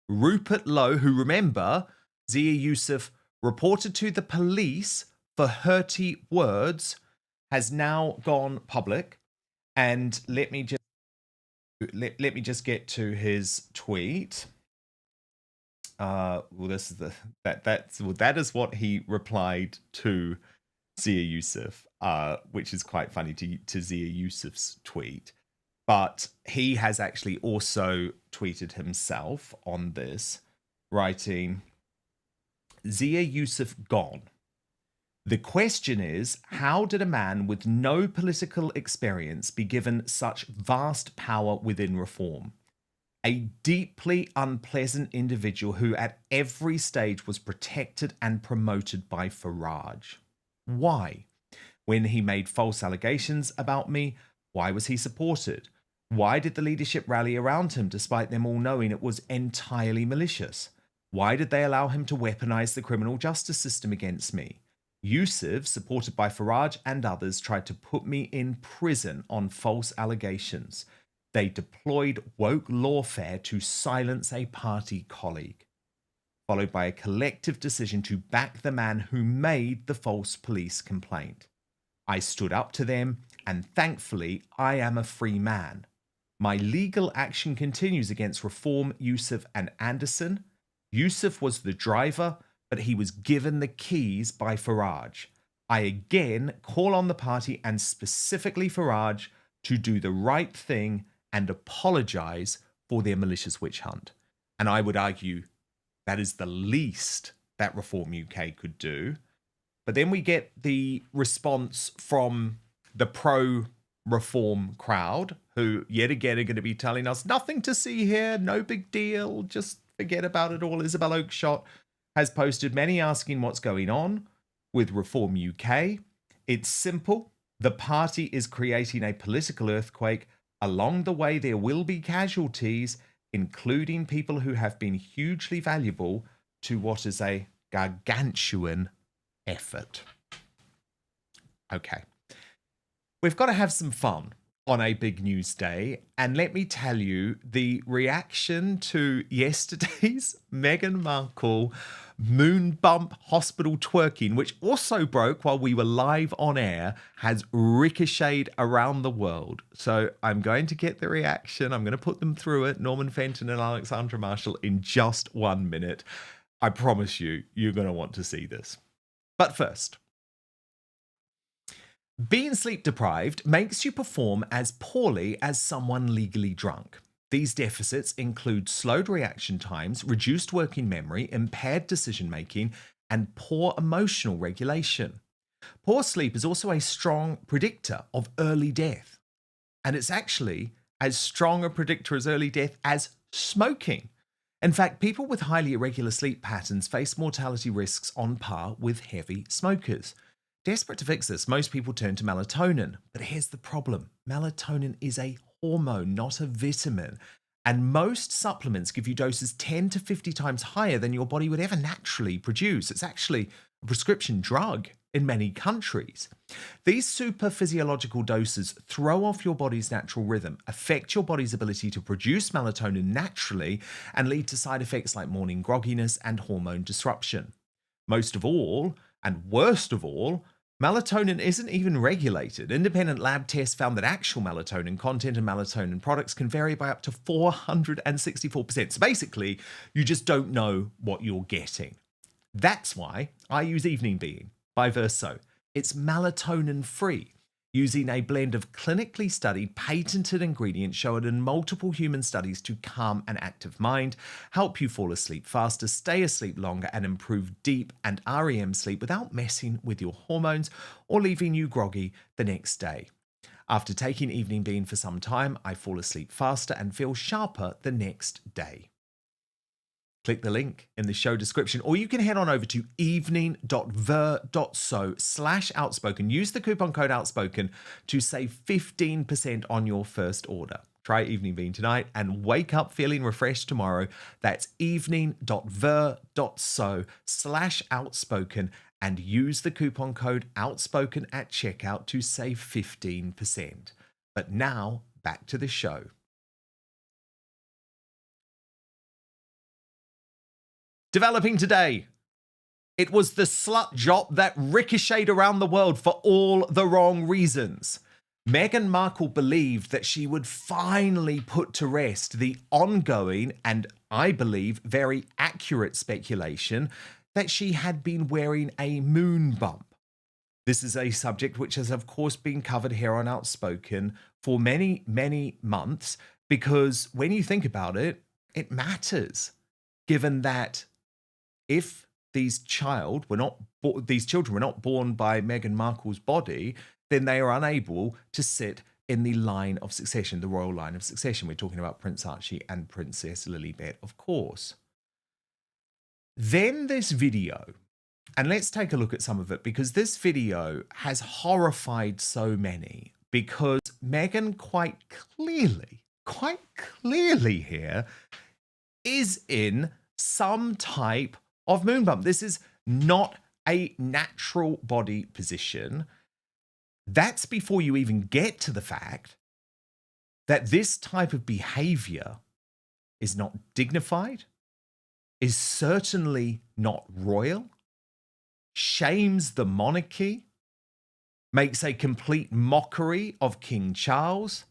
Rupert Lowe, who, remember, Zia Yusuf reported to the police for hurty words, has now gone public. And let me just get to his tweet. Well, this is that is what he replied to Zia Yusuf, which is quite funny to Zia Yusuf's tweet. But he has actually also tweeted himself on this, writing, Zia Yusuf gone. The question is, how did a man with no political experience be given such vast power within Reform? A deeply unpleasant individual who at every stage was protected and promoted by Farage. Why? When he made false allegations about me, why was he supported? Why did the leadership rally around him despite them all knowing it was entirely malicious? Why did they allow him to weaponize the criminal justice system against me? Yusuf, supported by Farage and others, tried to put me in prison on false allegations. They deployed woke lawfare to silence a party colleague, followed by a collective decision to back the man who made the false police complaint. I stood up to them, and thankfully, I am a free man. My legal action continues against Reform, Yusuf, and Anderson. Yusuf was the driver, but he was given the keys by Farage. I again call on the party and specifically Farage to do the right thing and apologise for their malicious witch hunt. And I would argue that is the least that Reform UK could do. But then we get the response from the pro-reform crowd, who yet again are going to be telling us nothing to see here, no big deal, just forget about it all. Isabel Oakeshott has posted many asking what's going on with Reform UK. It's simple. The party is creating a political earthquake. Along the way, there will be casualties, including people who have been hugely valuable to what is a gargantuan effort. Okay. We've got to have some fun on a big news day. And let me tell you, the reaction to yesterday's Meghan Markle moon bump hospital twerking, which also broke while we were live on air, has ricocheted around the world. So I'm going to get the reaction. I'm going to put them through it, Norman Fenton and Alexandra Marshall, in just 1 minute. I promise you, you're going to want to see this. But first, being sleep deprived makes you perform as poorly as someone legally drunk. These deficits include slowed reaction times, reduced working memory, impaired decision-making, and poor emotional regulation. Poor sleep is also a strong predictor of early death. And it's actually as strong a predictor as early death as smoking. In fact, people with highly irregular sleep patterns face mortality risks on par with heavy smokers. Desperate to fix this, most people turn to melatonin. But here's the problem. Melatonin is a hormone, not a vitamin. And most supplements give you doses 10 to 50 times higher than your body would ever naturally produce. It's actually a prescription drug in many countries. These super physiological doses throw off your body's natural rhythm, affect your body's ability to produce melatonin naturally, and lead to side effects like morning grogginess and hormone disruption. Most of all, and worst of all, Melatonin isn't even regulated. Independent lab tests found that actual melatonin content and melatonin products can vary by up to 464%. So basically, you just don't know what you're getting. That's why I use Evening Being by Verso. It's melatonin free, using a blend of clinically studied, patented ingredients shown in multiple human studies to calm an active mind, help you fall asleep faster, stay asleep longer, and improve deep and REM sleep without messing with your hormones or leaving you groggy the next day. After taking Evening Bean for some time, I fall asleep faster and feel sharper the next day. Click the link in the show description, or you can head on over to evening.ver.so/outspoken. Use the coupon code outspoken to save 15% on your first order. Try Evening Bean tonight and wake up feeling refreshed tomorrow. That's evening.ver.so/outspoken and use the coupon code outspoken at checkout to save 15%. But now back to the show. Developing today, it was the slut job that ricocheted around the world for all the wrong reasons. Meghan Markle believed that she would finally put to rest the ongoing and, I believe, very accurate speculation that she had been wearing a moon bump. This is a subject which has, of course, been covered here on Outspoken for many, many months, because when you think about it, it matters, given that if these children were not born by Meghan Markle's body, then they are unable to sit in the line of succession, the royal line of succession. We're talking about Prince Archie and Princess Lilibet, of course. Then this video, and let's take a look at some of it, because this video has horrified so many, because Meghan quite clearly here is in some type of moon bump. This is not a natural body position. That's before you even get to the fact that this type of behavior is not dignified, is certainly not royal, shames the monarchy, makes a complete mockery of King Charles,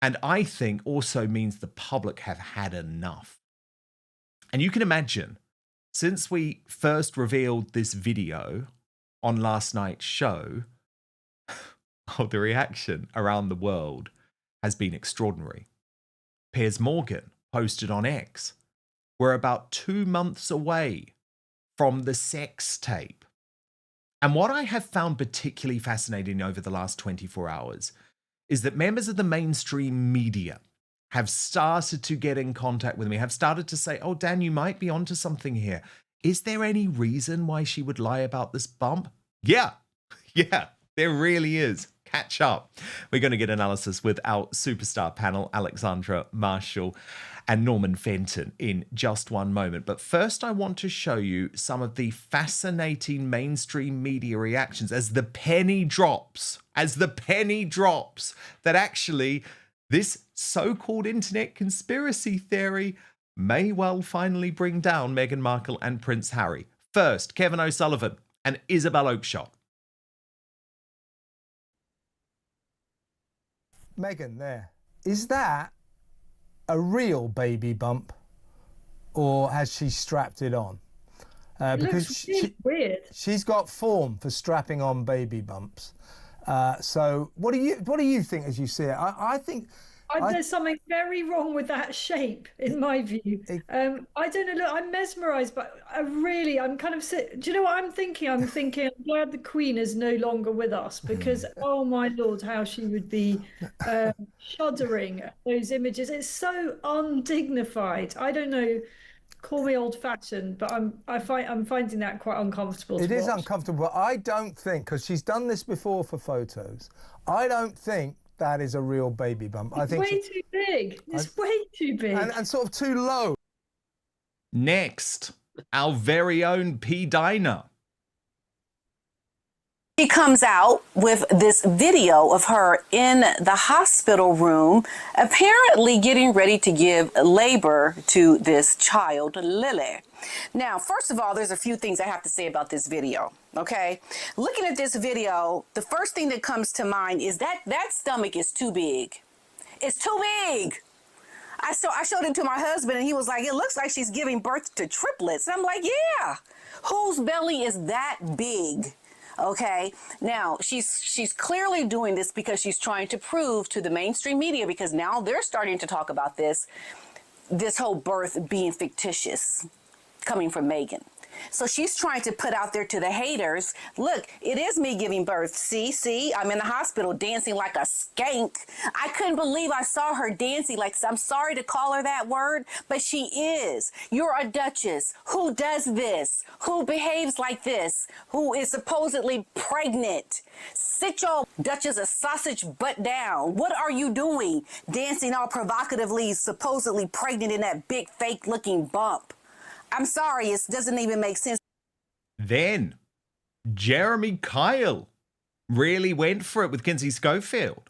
and I think also means the public have had enough. And you can imagine, since we first revealed this video on last night's show, the reaction around the world has been extraordinary. Piers Morgan posted on X, "We're about 2 months away from the sex tape." And what I have found particularly fascinating over the last 24 hours is that members of the mainstream media have started to get in contact with me, have started to say, "Oh, Dan, you might be onto something here. Is there any reason why she would lie about this bump?" Yeah, there really is. Catch up. We're going to get analysis with our superstar panel, Alexandra Marshall and Norman Fenton, in just one moment. But first, I want to show you some of the fascinating mainstream media reactions as the penny drops, that actually this so-called internet conspiracy theory may well finally bring down Meghan Markle and Prince Harry. First, Kevin O'Sullivan and Isabel Oakeshott. Meghan, there. Is that a real baby bump, or has she strapped it on? Because weird. She's got form for strapping on baby bumps. So what do you think as you see it? I think there's something very wrong with that shape, in my view. I don't know. Look, I'm mesmerised, but I'm kind of do you know what I'm thinking? I'm glad the Queen is no longer with us, because oh my Lord, how she would be shuddering at those images. It's so undignified. I don't know. Call me old-fashioned, but I'm finding that quite uncomfortable. It is uncomfortable. But I don't think, because she's done this before for photos, I don't think that is a real baby bump. I think way too big. It's way too big. And sort of too low. Next, our very own P. Diner. She comes out with this video of her in the hospital room, apparently getting ready to give labor to this child, Lily. Now, first of all, there's a few things I have to say about this video, okay? Looking at this video, the first thing that comes to mind is that stomach is too big. It's too big. I showed it to my husband, and he was like, it looks like she's giving birth to triplets. And I'm like, yeah. Whose belly is that big? Okay, now she's clearly doing this because she's trying to prove to the mainstream media, because now they're starting to talk about this whole birth being fictitious coming from Meghan. So she's trying to put out there to the haters, look, it is me giving birth. See, I'm in the hospital dancing like a skank. I couldn't believe I saw her dancing like this. I'm sorry to call her that word, but she is. You're a duchess. Who does this? Who behaves like this? Who is supposedly pregnant? Sit your duchess a sausage butt down. What are you doing? Dancing all provocatively, supposedly pregnant in that big fake looking bump. I'm sorry, it doesn't even make sense. Then Jeremy Kyle really went for it with Kinsey Schofield.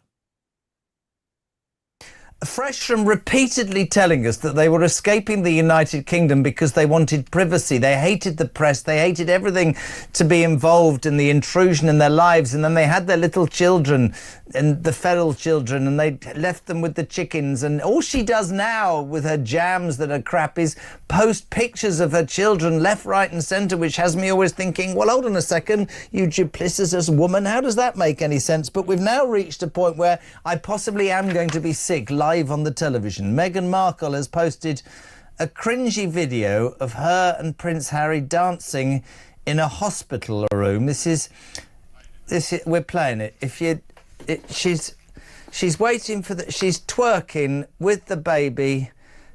Fresh from repeatedly telling us that they were escaping the United Kingdom because they wanted privacy. They hated the press. They hated everything to be involved in the intrusion in their lives. And then they had their little children and the feral children, and they left them with the chickens. And all she does now with her jams that are crap is post pictures of her children left, right and centre, which has me always thinking, well, hold on a second, you duplicitous woman. How does that make any sense? But we've now reached a point where I possibly am going to be sick live on the television. Meghan Markle has posted a cringy video of her and Prince Harry dancing in a hospital room. This is we're playing it. She's waiting for she's twerking with the baby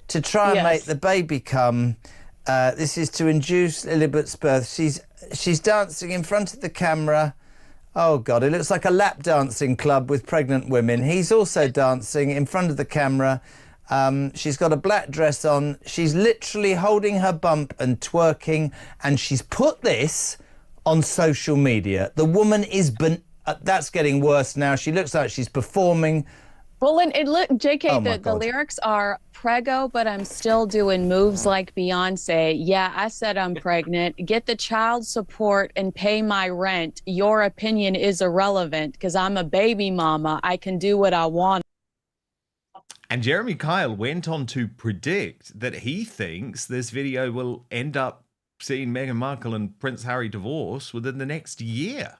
to try and make the baby come. This is to induce Lilibet's birth. She's dancing in front of the camera. Oh, God, it looks like a lap dancing club with pregnant women. He's also dancing in front of the camera. She's got a black dress on. She's literally holding her bump and twerking, and she's put this on social media. The woman is... that's getting worse now. She looks like she's performing. Well, and look, JK, the lyrics are prego, but I'm still doing moves like Beyonce. Yeah, I said I'm pregnant. Get the child support and pay my rent. Your opinion is irrelevant because I'm a baby mama. I can do what I want. And Jeremy Kyle went on to predict that he thinks this video will end up seeing Meghan Markle and Prince Harry divorce within the next year.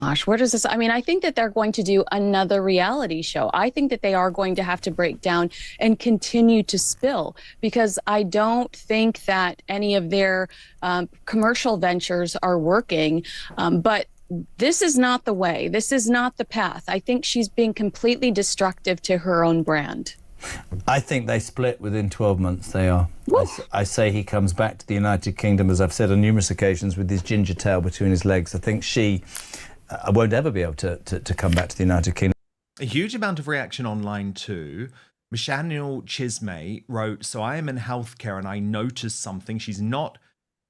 Gosh, where does this... I mean, I think that they're going to do another reality show. I think that they are going to have to break down and continue to spill, because I don't think that any of their commercial ventures are working. But this is not the way. This is not the path. I think she's being completely destructive to her own brand. I think they split within 12 months. They are. I say he comes back to the United Kingdom, as I've said on numerous occasions, with his ginger tail between his legs. I think she... I won't ever be able to come back to the United Kingdom. A huge amount of reaction online too. Michelle Chismay wrote, so I am in healthcare and I noticed something. She's not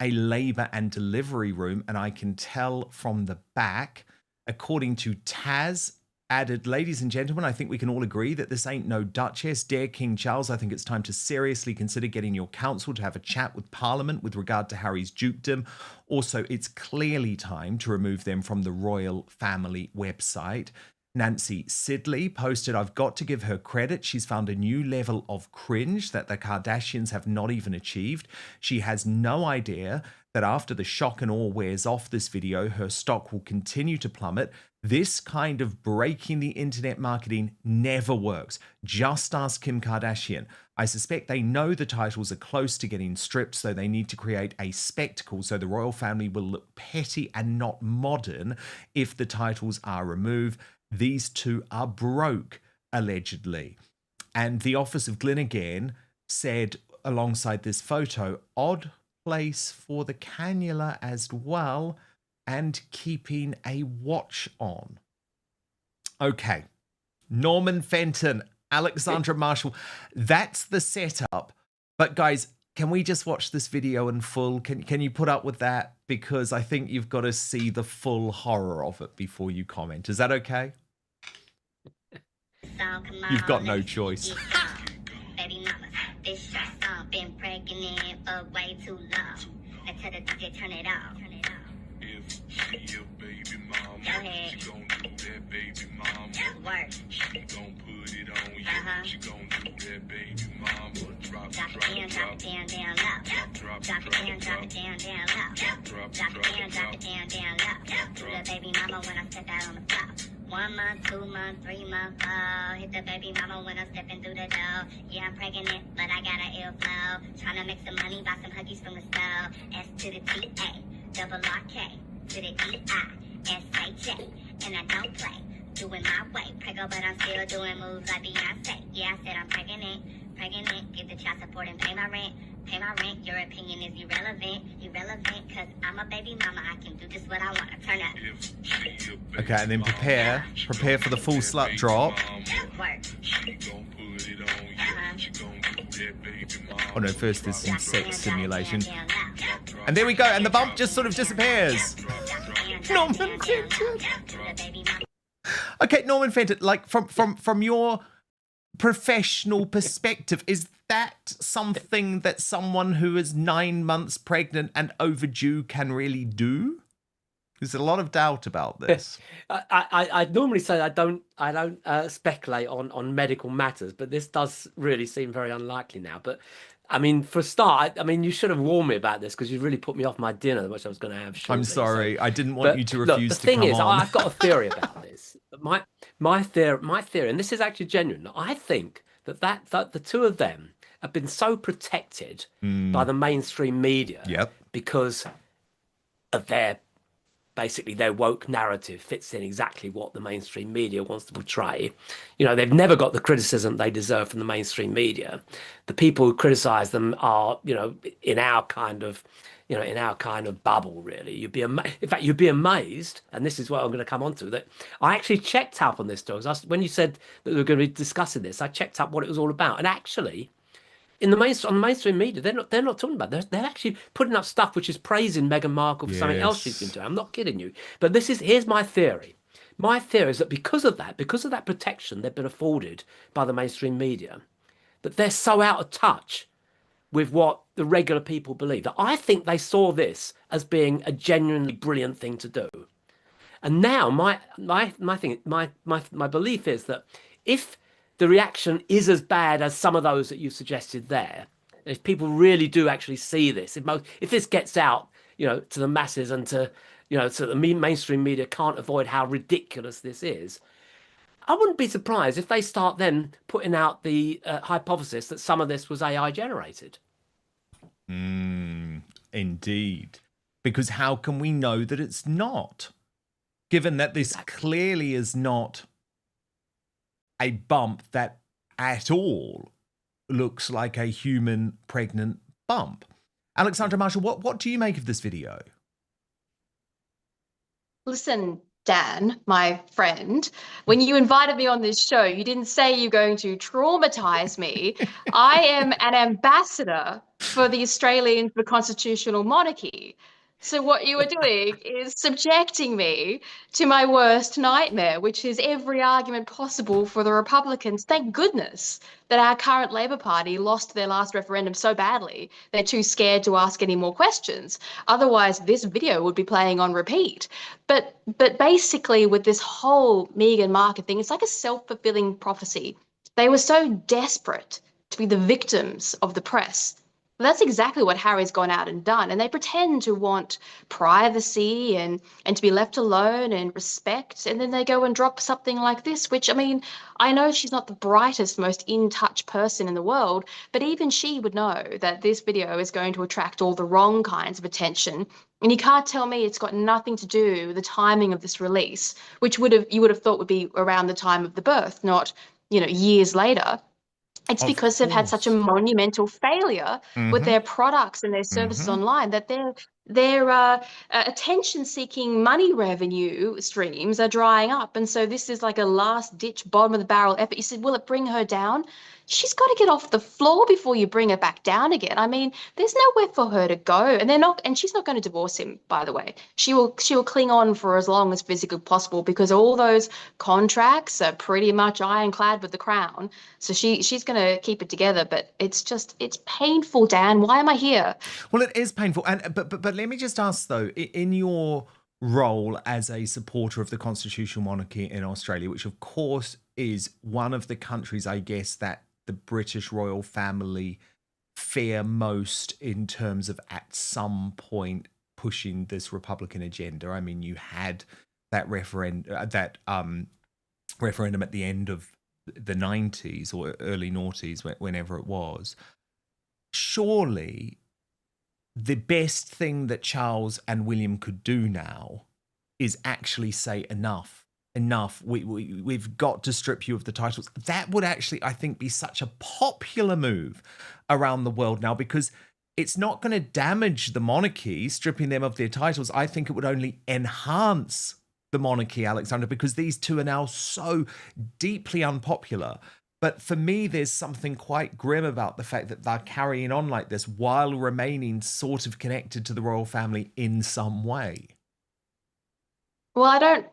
a labour and delivery room, and I can tell from the back. According to Taz, added, ladies and gentlemen, I think we can all agree that this ain't no Duchess. Dear King Charles, I think it's time to seriously consider getting your council to have a chat with Parliament with regard to Harry's dukedom. Also, it's clearly time to remove them from the royal family website. Nancy Sidley posted, I've got to give her credit. She's found a new level of cringe that the Kardashians have not even achieved. She has no idea that after the shock and awe wears off this video, her stock will continue to plummet. This kind of breaking the internet marketing never works. Just ask Kim Kardashian. I suspect they know the titles are close to getting stripped, so they need to create a spectacle so the royal family will look petty and not modern if the titles are removed. These two are broke, allegedly. And the Office of Glyn again said alongside this photo, odd place for the cannula as well, and keeping a watch on. Okay, Norman Fenton, Alexandra Marshall, that's the setup. But guys, can we just watch this video in full? Can you put up with that? Because I think you've got to see the full horror of it before you comment. Is that okay? You've got no choice. Baby mama, this shot song been pregnant for way too long. I tell the DJ turn it off. If she a baby mama, Go ahead. she gon' do that baby mama. Work. She gon' put it on you. She gon' do that baby mama. Drop, Drop drop, it down, drop, down, down, low. drop, Drop it down, drop it down, down, low. drop, Drop it down, drop it down, down, low. Do the baby mama when I step out on the floor. 1 month, 2 months, 3 months, oh. Hit the baby mama when I'm stepping through the door. Yeah, I'm pregnant, but I got an ill flow. Tryna make some money, buy some huggies from the stove. S to the T-A, double R-K, to the E-I-S-H-A. And I don't play, doing my way. Preggo, but I'm still doing moves like Beyonce. Yeah, I said I'm pregnant, get the child support and pay my rent. Pay my rent, your opinion is irrelevant, cause I'm a baby mama, I can do just what I want to turn up. Okay, and then prepare for the full slut drop. Oh no, first there's some sex simulation. And there we go, and the bump just sort of disappears. Norman Fenton. Okay, Norman Fenton, like from your professional perspective, is that something that someone who is 9 months pregnant and overdue can really do? There's a lot of doubt about this. I normally say I don't speculate on medical matters, but this does really seem very unlikely now. But I mean, for a start, I mean, you should have warned me about this because you really put me off my dinner, which I was going to have shortly. I'm sorry, I didn't want you to refuse to come on. The thing is, I've got a theory about this. My theory, and this is actually genuine. I think that the two of them have been so protected by the mainstream media because of their woke narrative fits in exactly what the mainstream media wants to portray. You know, they've never got the criticism they deserve from the mainstream media. The people who criticize them are, you know, in our kind of bubble, really. In fact, you'd be amazed, and this is what I'm going to come on to, that I actually checked up on this story. When you said that we were going to be discussing this, I checked up what it was all about. And actually, on the mainstream media, they're not talking about it. They're actually putting up stuff which is praising Meghan Markle for something else she's been doing. I'm not kidding you. But here's my theory. My theory is that because of that protection they've been afforded by the mainstream media, that they're so out of touch with what the regular people believe, that I think they saw this as being a genuinely brilliant thing to do. And now my belief is that if the reaction is as bad as some of those that you suggested there, if people really do actually see this, if this gets out, you know, to the masses and to the mainstream media can't avoid how ridiculous this is, I wouldn't be surprised if they start then putting out the hypothesis that some of this was AI generated. Indeed. Because how can we know that it's not? Given that this clearly is not a bump that at all looks like a human pregnant bump. Alexandra Marshall, what do you make of this video? Listen, Dan, my friend, when you invited me on this show, you didn't say you're going to traumatize me. I am an ambassador for the Australians for constitutional monarchy. So what you are doing is subjecting me to my worst nightmare, which is every argument possible for the Republicans. Thank goodness that our current Labor Party lost their last referendum so badly, they're too scared to ask any more questions. Otherwise, this video would be playing on repeat. But basically, with this whole Meghan Markle thing, it's like a self-fulfilling prophecy. They were so desperate to be the victims of the press. That's exactly what Harry's gone out and done. And they pretend to want privacy and to be left alone and respect. And then they go and drop something like this, which, I mean, I know she's not the brightest, most in-touch person in the world, but even she would know that this video is going to attract all the wrong kinds of attention. And you can't tell me it's got nothing to do with the timing of this release, which you would have thought would be around the time of the birth, not, years later. It's because they've had such a monumental failure with their products and their services online that their attention-seeking money revenue streams are drying up. And so this is like a last-ditch, bottom-of-the-barrel effort. You said, will it bring her down? She's got to get off the floor before you bring her back down again. I mean, there's nowhere for her to go. And she's not going to divorce him, by the way. She will cling on for as long as physically possible, because all those contracts are pretty much ironclad with the Crown. So she's going to keep it together. But it's painful, Dan. Why am I here? Well, it is painful. But let me just ask, though, in your role as a supporter of the constitutional monarchy in Australia, which of course is one of the countries, I guess, that the British royal family fear most in terms of at some point pushing this Republican agenda. I mean, you had that referendum at the end of the 90s or early noughties, whenever it was. Surely the best thing that Charles and William could do now is actually say enough. We've got to strip you of the titles. That would actually, I think, be such a popular move around the world now, because it's not going to damage the monarchy, stripping them of their titles. I think it would only enhance the monarchy, Alexandra, because these two are now so deeply unpopular. But for me, there's something quite grim about the fact that they're carrying on like this while remaining sort of connected to the royal family in some way. Well,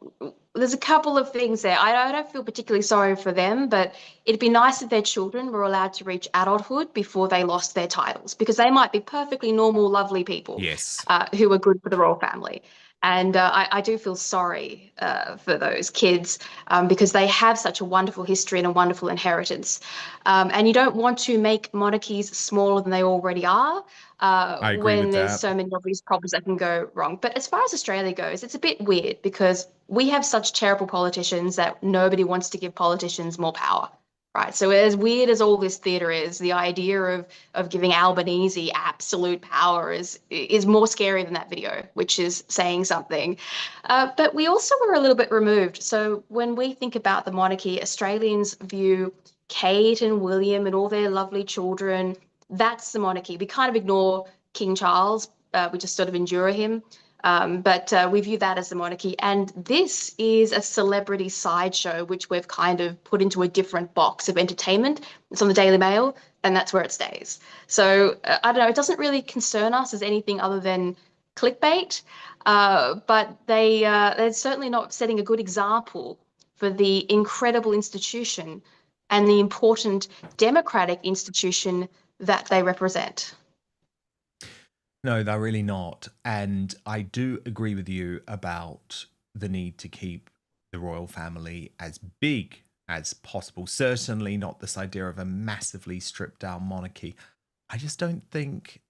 there's a couple of things there. I don't feel particularly sorry for them, but it'd be nice if their children were allowed to reach adulthood before they lost their titles, because they might be perfectly normal, lovely people, yes, who are good for the royal family. And I do feel sorry for those kids, because they have such a wonderful history and a wonderful inheritance. And you don't want to make monarchies smaller than they already are, when there's so many obvious problems that can go wrong. But as far as Australia goes, it's a bit weird, because we have such terrible politicians that nobody wants to give politicians more power. Right. So as weird as all this theatre is, the idea of giving Albanese absolute power is more scary than that video, which is saying something. But we also were a little bit removed. So when we think about the monarchy, Australians view Kate and William and all their lovely children. That's the monarchy. We kind of ignore King Charles. We just sort of endure him. But we view that as the monarchy. And this is a celebrity sideshow, which we've kind of put into a different box of entertainment. It's on the Daily Mail, and that's where it stays. So I don't know, it doesn't really concern us as anything other than clickbait. But they're certainly not setting a good example for the incredible institution and the important democratic institution that they represent. No, they're really not. And I do agree with you about the need to keep the royal family as big as possible. Certainly not this idea of a massively stripped down monarchy. I just don't think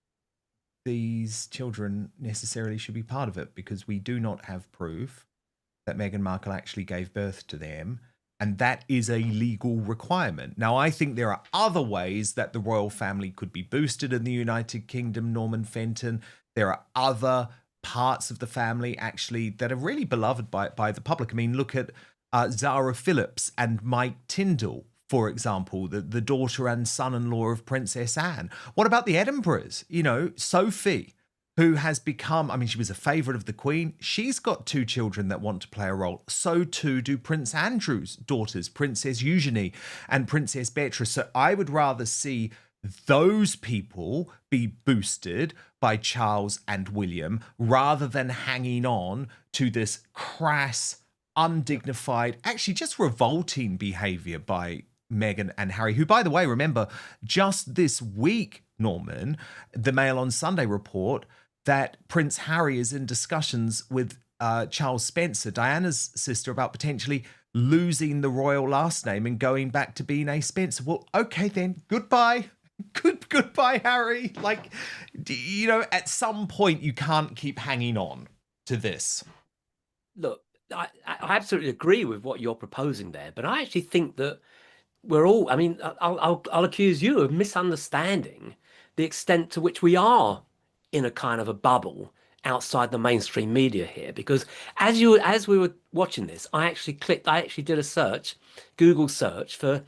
these children necessarily should be part of it, because we do not have proof that Meghan Markle actually gave birth to them. And that is a legal requirement. Now, I think there are other ways that the royal family could be boosted in the United Kingdom, Norman Fenton. There are other parts of the family, actually, that are really beloved by the public. I mean, look at Zara Phillips and Mike Tyndall, for example, the daughter and son-in-law of Princess Anne. What about the Edinburghs? You know, Sophie, who has become, I mean, she was a favourite of the Queen. She's got two children that want to play a role. So too do Prince Andrew's daughters, Princess Eugenie and Princess Beatrice. So I would rather see those people be boosted by Charles and William rather than hanging on to this crass, undignified, actually just revolting behaviour by Meghan and Harry, who, by the way, remember, just this week, Norman, the Mail on Sunday report that Prince Harry is in discussions with Charles Spencer, Diana's sister, about potentially losing the royal last name and going back to being a Spencer. Well, okay then, goodbye. Goodbye, Harry. Like, you know, at some point you can't keep hanging on to this. Look, I absolutely agree with what you're proposing there, but I actually think that we're all, I mean, I'll accuse you of misunderstanding the extent to which we are in a kind of a bubble outside the mainstream media here, because as we were watching this, I actually did a search, Google search for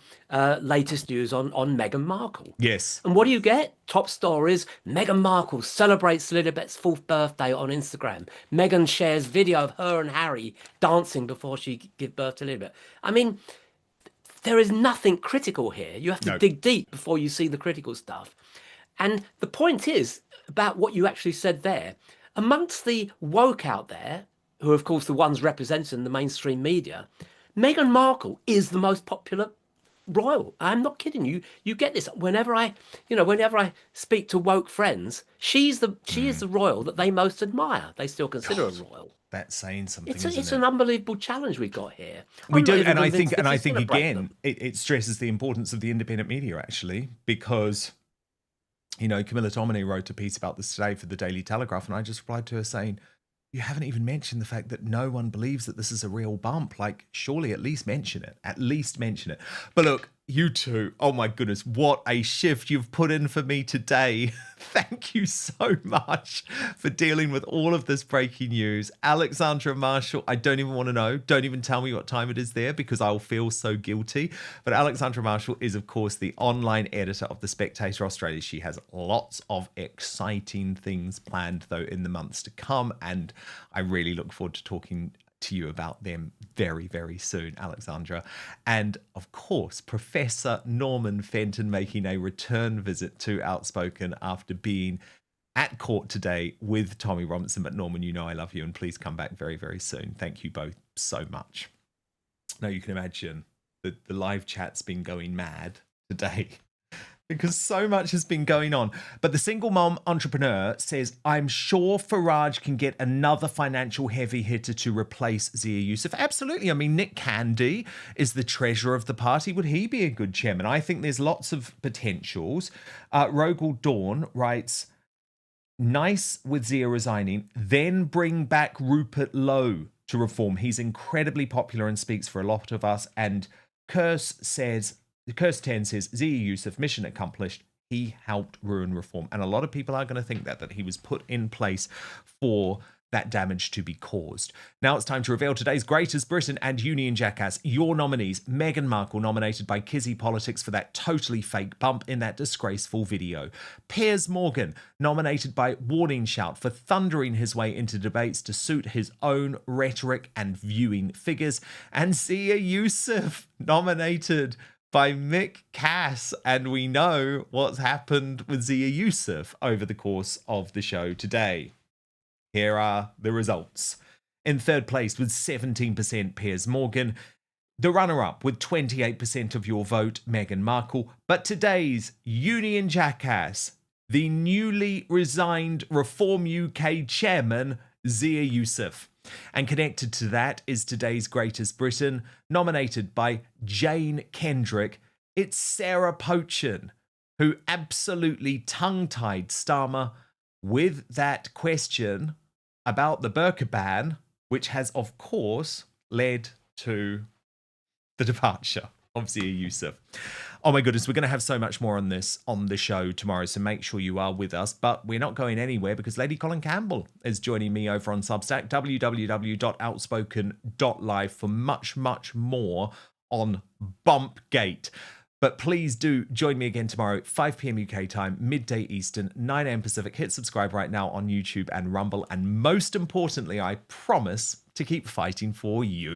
latest news on Meghan Markle. Yes. And what do you get? Top stories: Meghan Markle celebrates Lilibet's 4th birthday on Instagram. Meghan shares video of her and Harry dancing before she gave birth to Lilibet. I mean, there is nothing critical here. You have to dig deep before you see the critical stuff. And the point is about what you actually said there. Amongst the woke out there, who are of course the ones representing the mainstream media, Meghan Markle is the most popular royal. I'm not kidding you. You get this whenever I speak to woke friends. She is the royal that they most admire. They still consider a royal. That's saying something. It's an unbelievable challenge we've got here. We do, and I think again, it stresses the importance of the independent media actually, because Camilla Tominey wrote a piece about this today for the Daily Telegraph, and I just replied to her saying, you haven't even mentioned the fact that no one believes that this is a real bump. Like, surely at least mention it. At least mention it. But look, you two, oh my goodness, what a shift you've put in for me today. Thank you so much for dealing with all of this breaking news. Alexandra Marshall, I don't even want to know. Don't even tell me what time it is there, because I'll feel so guilty. But Alexandra Marshall is, of course, the online editor of the Spectator Australia. She has lots of exciting things planned, though, in the months to come. And I really look forward to talking to you about them very, very soon, Alexandra. And of course, Professor Norman Fenton making a return visit to Outspoken after being at court today with Tommy Robinson. But Norman, I love you, and please come back very, very soon. Thank you both so much. Now you can imagine that the live chat's been going mad today, because so much has been going on. But the single mom entrepreneur says, I'm sure Farage can get another financial heavy hitter to replace Zia Yusuf. Absolutely. I mean, Nick Candy is the treasurer of the party. Would he be a good chairman? I think there's lots of potentials. Rogel Dawn writes, nice with Zia resigning, then bring back Rupert Lowe to reform. He's incredibly popular and speaks for a lot of us. And Curse 10 says, Zia Yusuf, mission accomplished. He helped ruin reform. And a lot of people are going to think that he was put in place for that damage to be caused. Now it's time to reveal today's Greatest Britain and Union Jackass. Your nominees: Meghan Markle, nominated by Kizzy Politics for that totally fake bump in that disgraceful video. Piers Morgan, nominated by Warning Shout for thundering his way into debates to suit his own rhetoric and viewing figures. And Zia Yusuf, nominated by Mick Cass. And we know what's happened with Zia Yusuf over the course of the show today. Here are the results. In third place with 17%, Piers Morgan. The runner-up with 28% of your vote, Meghan Markle. But today's Union Jackass, the newly resigned Reform UK chairman, Zia Yusuf. And connected to that is today's Greatest Britain, nominated by Jane Kendrick. It's Sarah Pochin, who absolutely tongue-tied Starmer with that question about the Burka ban, which has, of course, led to the departure of Zia Yusuf. Oh my goodness, we're going to have so much more on this on the show tomorrow, so make sure you are with us. But we're not going anywhere, because Lady Colin Campbell is joining me over on Substack, www.outspoken.live, for much, much more on Bumpgate. But please do join me again tomorrow, 5 p.m. UK time, midday Eastern, 9 a.m. Pacific. Hit subscribe right now on YouTube and Rumble. And most importantly, I promise to keep fighting for you.